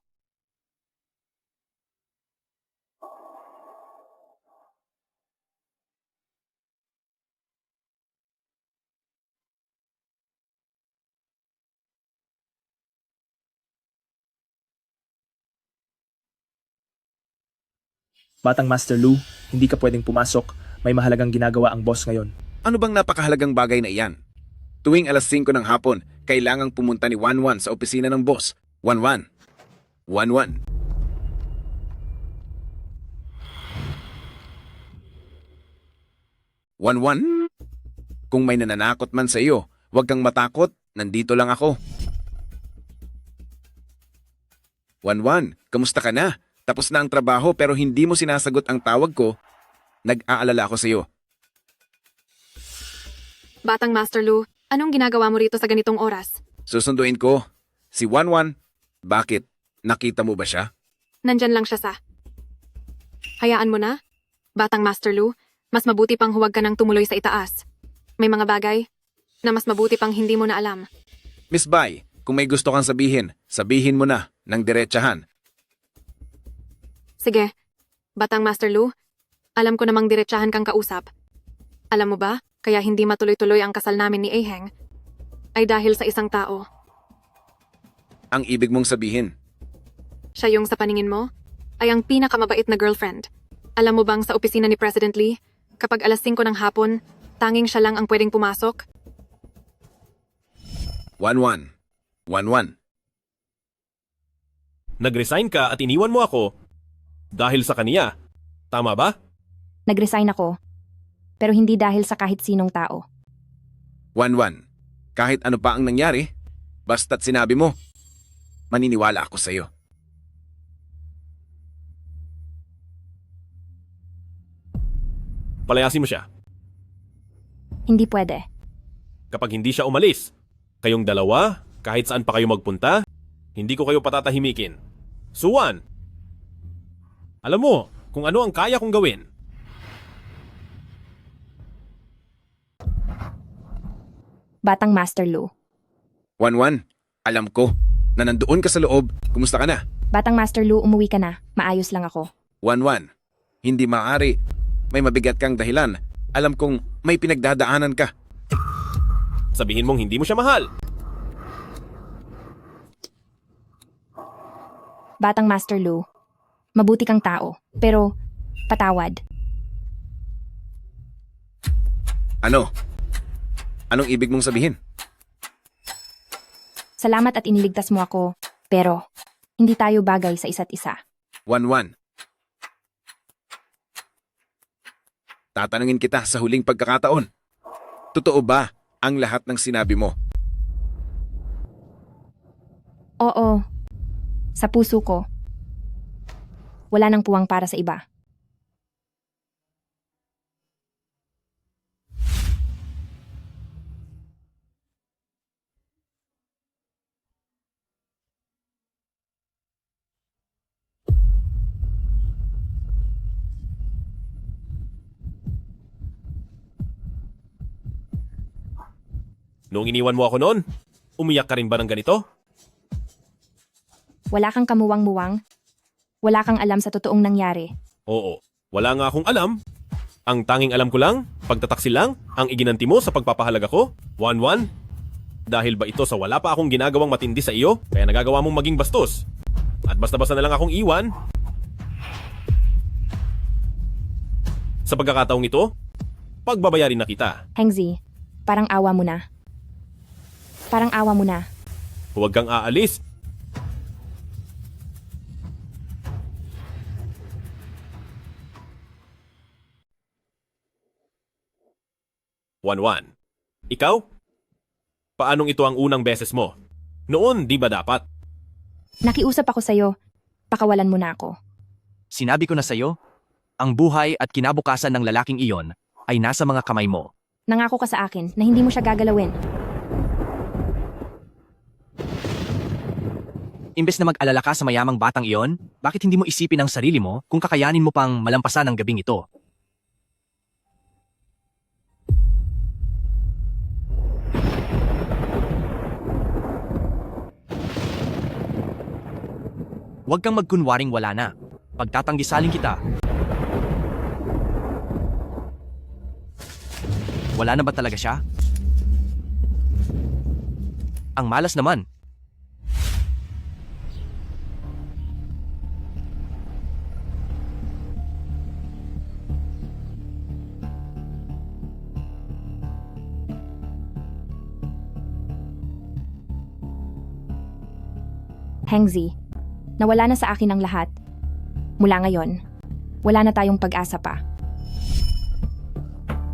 Batang Master Lu, hindi ka pwedeng pumasok. May mahalagang ginagawa ang boss ngayon. Ano bang napakahalagang bagay na iyan? Tuwing alas 5 ng hapon, kailangang pumunta ni Wan sa opisina ng boss. Wan. Kung may nananakot man sa iyo, huwag kang matakot, nandito lang ako. Wanwan, kamusta ka na? Tapos na ang trabaho pero hindi mo sinasagot ang tawag ko. Nag-aalala ako sa iyo. Batang Master Lu, anong ginagawa mo rito sa ganitong oras? Susunduin ko. Si Wanwan, bakit? Nakita mo ba siya? Nandyan lang siya sa... Hayaan mo na. Batang Master Lu, mas mabuti pang huwag ka nang tumuloy sa itaas. May mga bagay na mas mabuti pang hindi mo na alam. Miss Bai, kung may gusto kang sabihin, sabihin mo na ng diretsahan. Sige, Batang Master Lu, alam ko namang diretsahan kang kausap. Alam mo ba, kaya hindi matuloy-tuloy ang kasal namin ni Aheng ay dahil sa isang tao. Ang ibig mong sabihin? Siya yung sa paningin mo ay ang pinakamabait na girlfriend. Alam mo bang sa opisina ni President Lee, kapag alas 5 ng hapon, tanging siya lang ang pwedeng pumasok? Wanwan. Nag-resign ka at iniwan mo ako dahil sa kaniya. Tama ba? Nag-resign ako, pero hindi dahil sa kahit sinong tao. Wanwan, kahit ano pa ang nangyari, basta't sinabi mo, maniniwala ako sa iyo. Palayasin mo siya. Hindi pwede. Kapag hindi siya umalis, kayong dalawa, kahit saan pa kayo magpunta, hindi ko kayo patatahimikin. Suwan! Alam mo kung ano ang kaya kong gawin. Batang Master Lu. Wanwan, alam ko na nandoon ka sa loob. Kumusta ka na? Batang Master Lu, umuwi ka na. Maayos lang ako. Wanwan, hindi maaari. May mabigat kang dahilan. Alam kong may pinagdadaanan ka. Sabihin mong hindi mo siya mahal. Batang Master Lu, mabuti kang tao, pero patawad. Ano? Anong ibig mong sabihin? Salamat at iniligtas mo ako, pero hindi tayo bagay sa isa't isa. Wanwan. Tatanungin kita sa huling pagkakataon. Totoo ba ang lahat ng sinabi mo? Oo. Sa puso ko. Wala nang puwang para sa iba. Noong iniwan mo ako noon, umiyak ka rin ba ng ganito? Wala kang kamuwang-muwang. Wala kang alam sa totoong nangyari. Oo, wala nga akong alam. Ang tanging alam ko lang, pagtataksil lang, ang iginanti mo sa pagpapahalaga ko, Wanwan. Dahil ba ito sa wala pa akong ginagawang matindi sa iyo, kaya nagagawa mong maging bastos? At basta-basta na lang akong iwan? Sa pagkakataong ito, pagbabayarin na kita. Hengzi, parang awa mo na. Parang awa mo na. Huwag kang aalis. Wanwan, ikaw? Paanong ito ang unang beses mo? Noon, di ba dapat? Nakiusap ako sa'yo. Pakawalan mo na ako. Sinabi ko na sa'yo, ang buhay at kinabukasan ng lalaking iyon ay nasa mga kamay mo. Nangako ka sa akin na hindi mo siya gagalawin. Imbes na mag-alala ka sa mayamang batang iyon, bakit hindi mo isipin ang sarili mo kung kakayanin mo pang malampasan ang gabing ito? Huwag kang magkunwaring wala na. Pagtatanggisalin kita. Wala na ba talaga siya? Ang malas naman. Hengzi, nawala na sa akin ang lahat. Mula ngayon, wala na tayong pag-asa pa.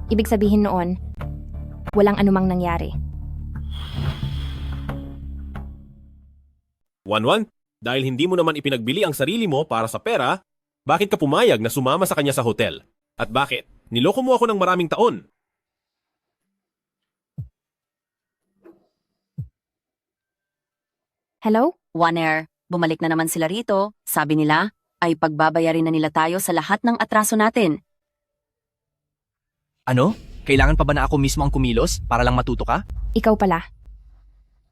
Ibig sabihin noon, walang anumang nangyari. 1-1, dahil hindi mo naman ipinagbili ang sarili mo para sa pera, bakit ka pumayag na sumama sa kanya sa hotel? At bakit? Niloko mo ako ng maraming taon. Hello? One-air, bumalik na naman sila rito. Sabi nila, ay pagbabayarin na nila tayo sa lahat ng atraso natin. Ano? Kailangan pa ba na ako mismo ang kumilos para lang matuto ka? Ikaw pala.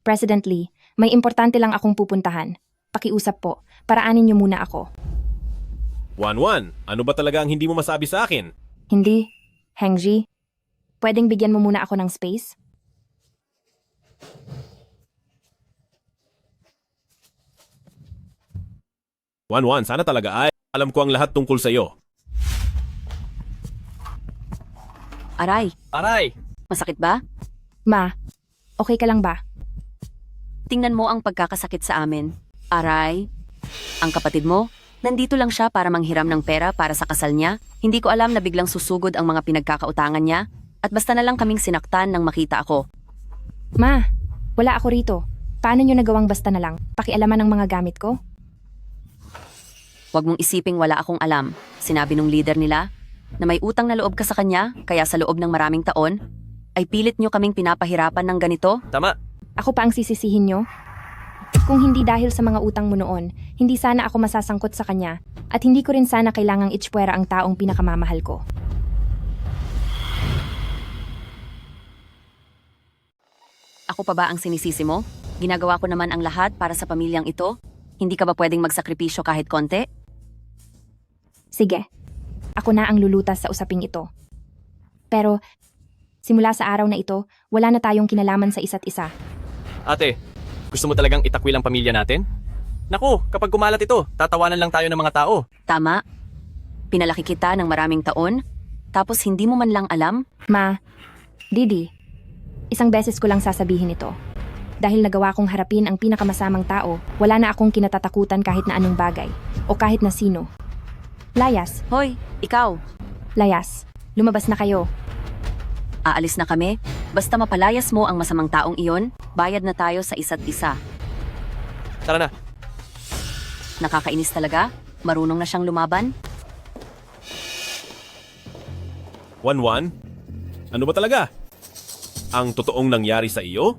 President Lee, may importante lang akong pupuntahan. Pakiusap po, paraanin niyo muna ako. 1-1, ano ba talaga ang hindi mo masabi sa akin? Hindi, Hengji. Pwedeng bigyan mo muna ako ng space? One, sana talaga ay alam ko ang lahat tungkol sa iyo. Aray, Aray! masakit ba? Ma, okay ka lang ba? Tingnan mo ang pagkakasakit sa amin. Aray, ang kapatid mo, nandito lang siya para manghiram ng pera para sa kasal niya. Hindi ko alam na biglang susugod ang mga pinagkakautangan niya at basta na lang kaming sinaktan nang makita ako. Ma, wala ako rito. Paano niyo nagawang basta na lang? Pakialaman ang mga gamit ko? Huwag mong isiping wala akong alam. Sinabi nung leader nila na may utang na loob ka sa kanya kaya sa loob ng maraming taon ay pilit nyo kaming pinapahirapan ng ganito. Tama. Ako pa ang sisisihin niyo? Kung hindi dahil sa mga utang mo noon, hindi sana ako masasangkot sa kanya at hindi ko rin sana kailangang itspwera ang taong pinakamamahal ko. Ako pa ba ang sinisisi mo? Ginagawa ko naman ang lahat para sa pamilyang ito. Hindi ka ba pwedeng magsakripisyo kahit konti? Sige, ako na ang lulutas sa usaping ito. Pero, simula sa araw na ito, wala na tayong kinalaman sa isa't isa. Ate, gusto mo talagang itakwil ang pamilya natin? Naku, kapag kumalat ito, tatawanan lang tayo ng mga tao. Tama. Pinalaki kita ng maraming taon, tapos hindi mo man lang alam? Ma, Didi, isang beses ko lang sasabihin ito. Dahil nagawa kong harapin ang pinakamasamang tao, wala na akong kinatatakutan kahit na anong bagay, o kahit na sino. Layas. Hoy, ikaw. Layas, lumabas na kayo. Aalis na kami. Basta mapalayas mo ang masamang taong iyon, bayad na tayo sa isa't isa. Tara na. Nakakainis talaga. Marunong na siyang lumaban. 1-1, ano ba talaga? Ang totoong nangyari sa iyo?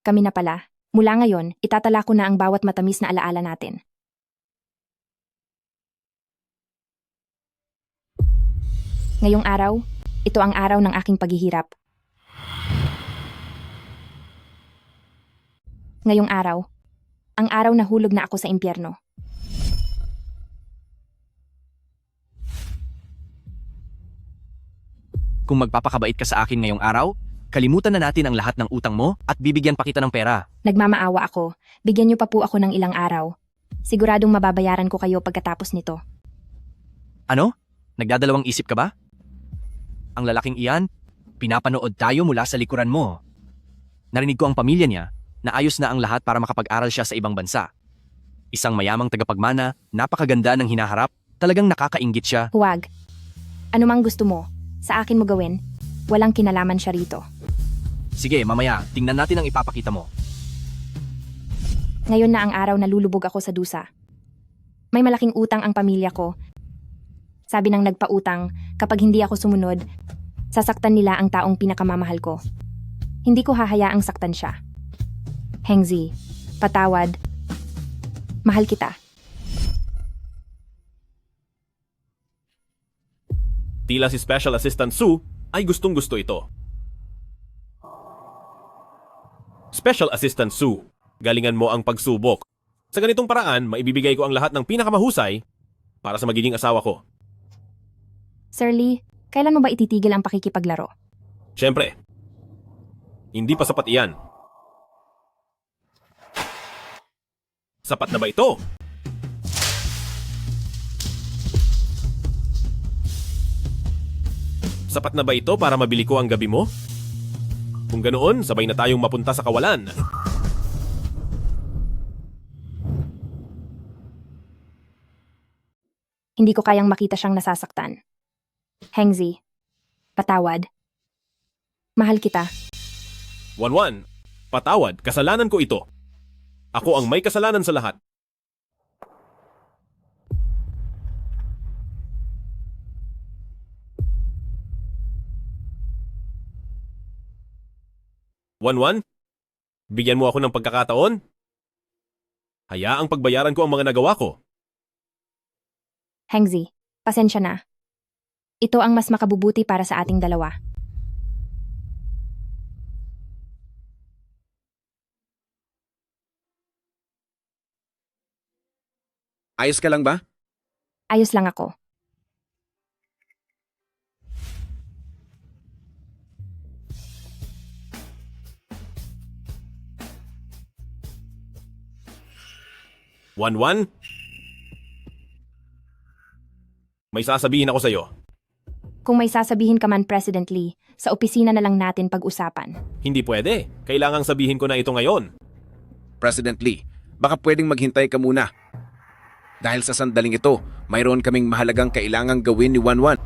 Kami na pala. Mula ngayon, itatala ko na ang bawat matamis na alaala natin. Ngayong araw, ito ang araw ng aking paghihirap. Ngayong araw, ang araw na hulog na ako sa impyerno. Kung magpapakabait ka sa akin ngayong araw, kalimutan na natin ang lahat ng utang mo at bibigyan pa kita ng pera. Nagmamaawa ako. Bigyan niyo pa po ako ng ilang araw. Siguradong mababayaran ko kayo pagkatapos nito. Ano? Nagdadalawang isip ka ba? Ang lalaking iyan, pinapanood tayo mula sa likuran mo. Narinig ko ang pamilya niya na ayos na ang lahat para makapag-aral siya sa ibang bansa. Isang mayamang tagapagmana, napakaganda ng hinaharap, talagang nakakainggit siya. Huwag. Ano mang gusto mo, sa akin mo gawin. Walang kinalaman siya rito. Sige, mamaya, tingnan natin ang ipapakita mo. Ngayon na ang araw na lulubog ako sa dusa. May malaking utang ang pamilya ko. Sabi ng nagpautang, kapag hindi ako sumunod, sasaktan nila ang taong pinakamamahal ko. Hindi ko hahayaang saktan siya. Hengzi, patawad. Mahal kita. Tila si Special Assistant Sue ay gustong-gusto ito. Special Assistant Sue, galingan mo ang pagsubok. Sa ganitong paraan, maibibigay ko ang lahat ng pinakamahusay para sa magiging asawa ko. Sir Lee, kailan mo ba ititigil ang pakikipaglaro? Siyempre, hindi pa sapat iyan. Sapat na ba ito? Sapat na ba ito para mabili ko ang gabi mo? Kung ganoon, sabay na tayong mapunta sa kawalan. Hindi ko kayang makita siyang nasasaktan. Hengzi, patawad. Mahal kita. 1-1. Patawad, kasalanan ko ito. Ako ang may kasalanan sa lahat. Wan, bigyan mo ako ng pagkakataon. Hayaang pagbayaran ko ang mga nagawa ko. Hengzi, pasensya na. Ito ang mas makabubuti para sa ating dalawa. Ayos ka lang ba? Ayos lang ako. Wan, may sasabihin ako sa'yo. Kung may sasabihin ka man, President Lee, sa opisina na lang natin pag-usapan. Hindi pwede. Kailangang sabihin ko na ito ngayon. President Lee, baka pwedeng maghintay ka muna. Dahil sa sandaling ito, mayroon kaming mahalagang kailangang gawin ni Wanwan.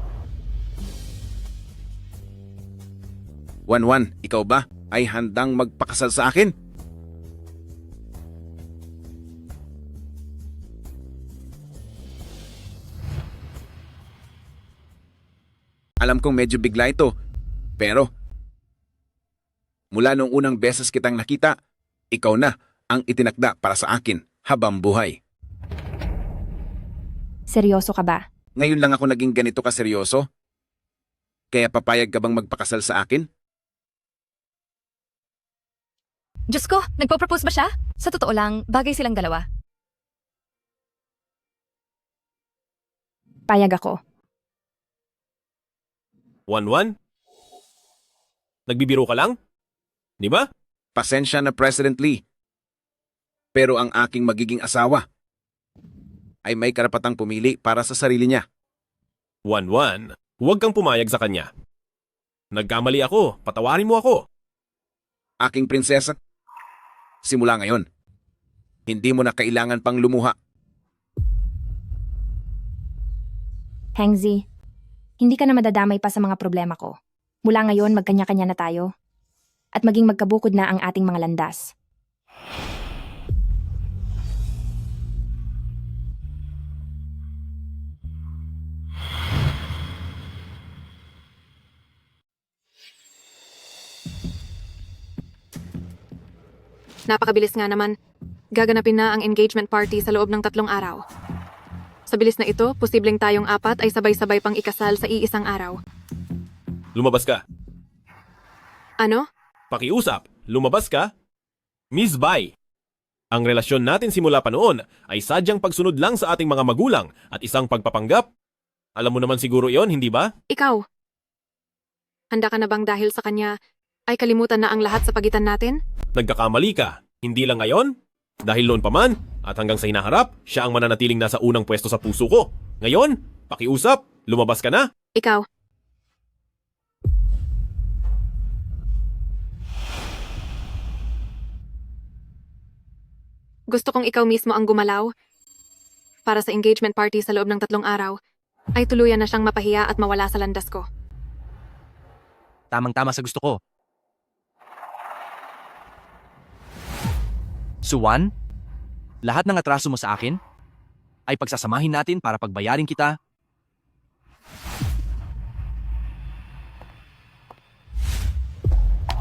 Wanwan, ikaw ba ay handang magpakasal sa akin? Alam kong medyo bigla ito, pero mula nung unang beses kitang nakita, ikaw na ang itinakda para sa akin habang buhay. Seryoso ka ba? Ngayon lang ako naging ganito kaseryoso? Kaya papayag ka bang magpakasal sa akin? Diyos ko, nagpo-propose ba siya? Sa totoo lang, bagay silang dalawa. Payag ako. 1-1? Nagbibiro ka lang? Di ba? Pasensya na, President Lee. Pero ang aking magiging asawa ay may karapatang pumili para sa sarili niya. 1-1, huwag kang pumayag sa kanya. Nagkamali ako, patawarin mo ako. Aking prinsesa, simula ngayon, hindi mo na kailangan pang lumuha. Hengzi, hindi ka na madadamay pa sa mga problema ko. Mula ngayon, magkanya-kanya na tayo. At maging magkabukod na ang ating mga landas. Napakabilis nga naman. Gaganapin na ang engagement party sa loob ng 3 araw. Sa bilis na ito, posibleng tayong 4 ay sabay-sabay pang ikasal sa iisang araw. Lumabas ka. Ano? Pakiusap, lumabas ka. Miss Bai, ang relasyon natin simula pa noon ay sadyang pagsunod lang sa ating mga magulang at isang pagpapanggap. Alam mo naman siguro iyon, hindi ba? Ikaw. Handa ka na bang dahil sa kanya ay kalimutan na ang lahat sa pagitan natin? Nagkakamali ka. Hindi lang ngayon. Dahil noon pa man, at hanggang sa hinaharap, siya ang mananatiling nasa unang pwesto sa puso ko. Ngayon, pakiusap, lumabas ka na. Ikaw. Gusto kong ikaw mismo ang gumalaw. Para sa engagement party sa loob ng 3 araw, ay tuluyan na siyang mapahiya at mawala sa landas ko. Tamang-tama sa gusto ko. Suwan, lahat ng atraso mo sa akin ay pagsasamahin natin para pagbayarin kita.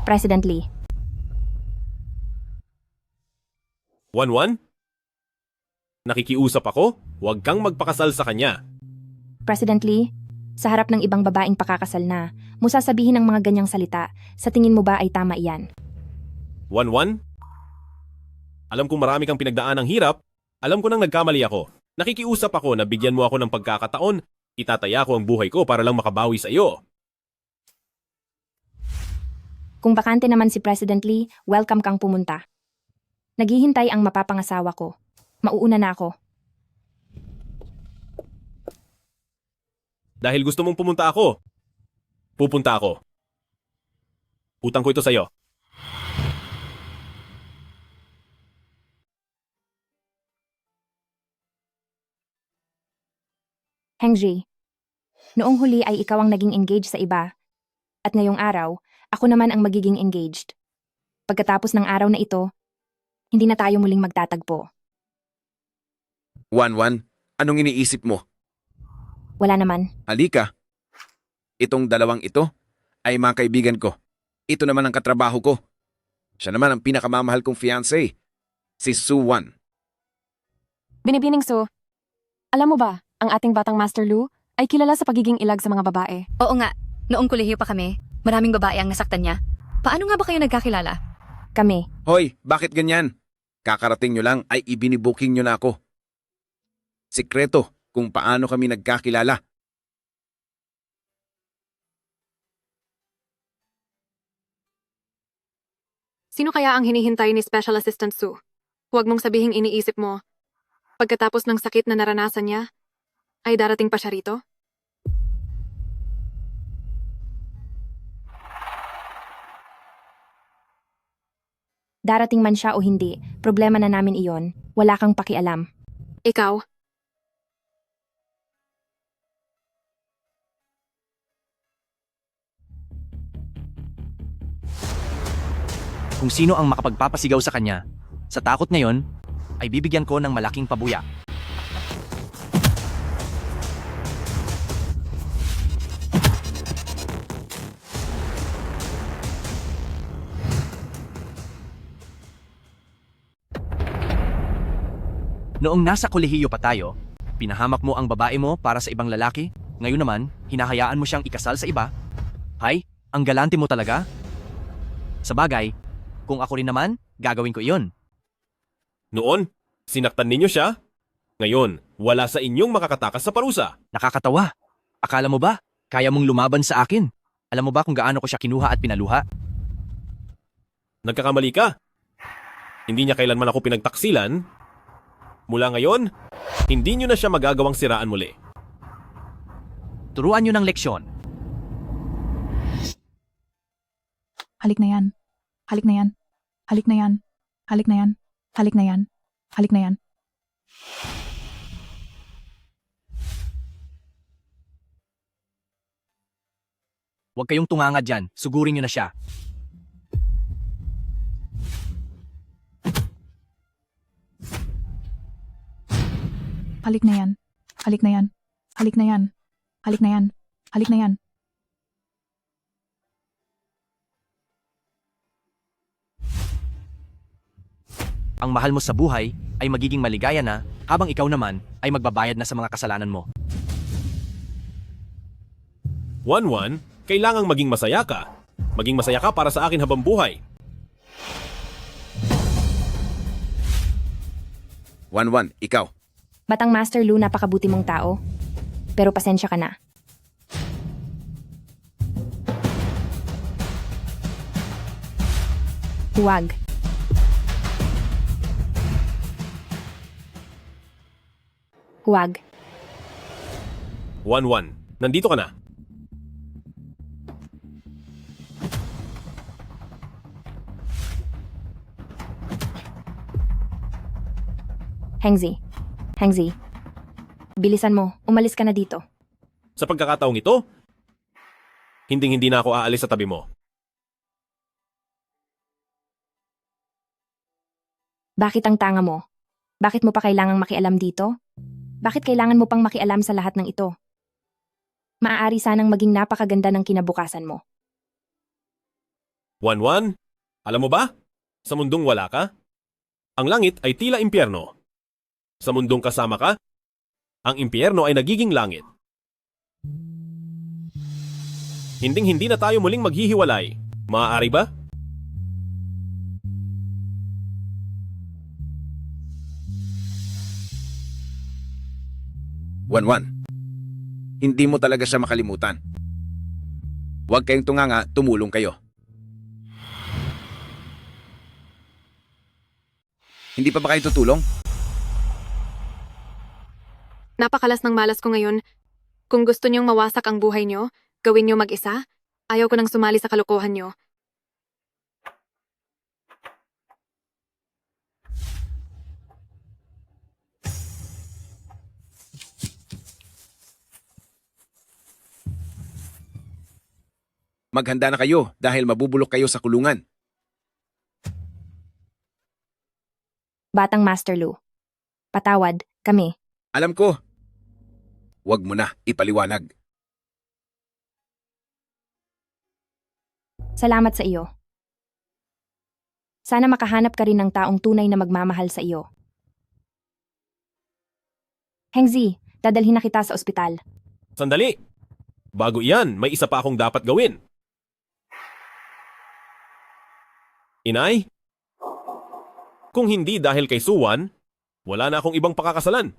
President Lee. 1-1? Nakikiusap ako, huwag kang magpakasal sa kanya. President Lee, sa harap ng ibang babaeng pakakasal na, mo sasabihin ng mga ganyang salita, sa tingin mo ba ay tama iyan? 1-1? Alam kong marami kang pinagdaan ng hirap, alam ko nang nagkamali ako. Nakikiusap ako na bigyan mo ako ng pagkakataon, itataya ko ang buhay ko para lang makabawi sa iyo. Kung bakante naman si President Lee, welcome kang pumunta. Naghihintay ang mapapangasawa ko. Mauuna na ako. Dahil gusto mong pumunta ako, pupunta ako. Utang ko ito sa'yo. Hengji, noong huli ay ikaw ang naging engaged sa iba. At ngayong araw, ako naman ang magiging engaged. Pagkatapos ng araw na ito, hindi na tayo muling magtatagpo. Wanwan, anong iniisip mo? Wala naman. Halika. Itong dalawang ito ay mga kaibigan ko. Ito naman ang katrabaho ko. Siya naman ang pinakamamahal kong fiancé, si Suwan. Binibining Su, alam mo ba, ang ating batang Master Lu ay kilala sa pagiging ilag sa mga babae. Oo nga, noong kolehiyo pa kami, maraming babae ang nasaktan niya. Paano nga ba kayo nagkakilala? Kami. Hoy, bakit ganyan? Kakarating nyo lang ay ibinibuking nyo na ako. Sikreto kung paano kami nagkakilala. Sino kaya ang hinihintay ni Special Assistant Sue? Huwag mong sabihing iniisip mo, pagkatapos ng sakit na naranasan niya, ay darating pa siya rito? Darating man siya o hindi, problema na namin iyon. Wala kang pakialam. Ikaw? Kung sino ang makapagpapasigaw sa kanya, sa takot ngayon, ay bibigyan ko ng malaking pabuya. Noong nasa kolehiyo pa tayo, pinahamak mo ang babae mo para sa ibang lalaki, ngayon naman, hinahayaan mo siyang ikasal sa iba? Hay, ang galante mo talaga? Sa bagay, kung ako rin naman, gagawin ko iyon. Noon, sinaktan ninyo siya. Ngayon, wala sa inyong makakatakas sa parusa. Nakakatawa. Akala mo ba, kaya mong lumaban sa akin? Alam mo ba kung gaano ko siya kinuha at pinaluha? Nagkakamali ka. Hindi niya kailanman ako pinagtaksilan. Mula ngayon, hindi niyo na siya magagawang siraan muli. Turuan niyo ng leksyon. Halik na yan. Halik na yan. Halik na yan. Halik na yan. Halik na yan. Halik na yan. Huwag kayong tunganga dyan. Sugurin niyo na siya. Halik na yan. Halik na yan. Halik na yan. Halik na yan. Halik na yan. Ang mahal mo sa buhay ay magiging maligaya na habang ikaw naman ay magbabayad na sa mga kasalanan mo. Wanwan, kailangang maging masaya ka. Maging masaya ka para sa akin habang buhay. Wanwan, ikaw. Batang Master Lu, napakabuti mong tao. Pero pasensya ka na. Huwag. Huwag. Wanwan, nandito ka na. Hengzi. Hengzi. Bilisan mo, umalis ka na dito. Sa pagkakataong ito, hindi na ako aalis sa tabi mo. Bakit ang tanga mo? Bakit mo pa kailangang makialam dito? Bakit kailangan mo pang makialam sa lahat ng ito? Maaari sanang maging napakaganda ng kinabukasan mo. Wanwan, alam mo ba? Sa mundong wala ka, ang langit ay tila impyerno. Sa mundong kasama ka, ang impyerno ay nagiging langit. Hinding-hindi na tayo muling maghihiwalay. Maaari ba? Wanwan, hindi mo talaga siya makalimutan. Huwag kayong tunganga, tumulong kayo. Hindi pa ba kayo tutulong? Napakalas ng malas ko ngayon. Kung gusto niyong mawasak ang buhay niyo, gawin niyo mag-isa. Ayaw ko nang sumali sa kalokohan niyo. Maghanda na kayo dahil mabubulok kayo sa kulungan. Batang Master Lu. Patawad, kami. Alam ko. Huwag mo na ipaliwanag. Salamat sa iyo. Sana makahanap ka rin ng taong tunay na magmamahal sa iyo. Hengzi, dadalhin na kita sa ospital. Sandali! Bago iyan, may isa pa akong dapat gawin. Inay? Kung hindi dahil kay Suwan, wala na akong ibang pakakasalan.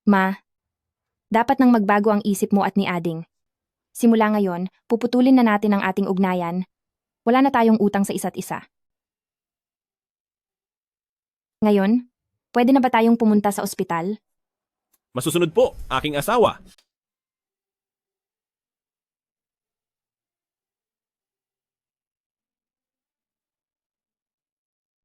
Ma, dapat nang magbago ang isip mo at ni Ading. Simula ngayon, puputulin na natin ang ating ugnayan. Wala na tayong utang sa isa't isa. Ngayon, pwede na ba tayong pumunta sa ospital? Masusunod po, aking asawa.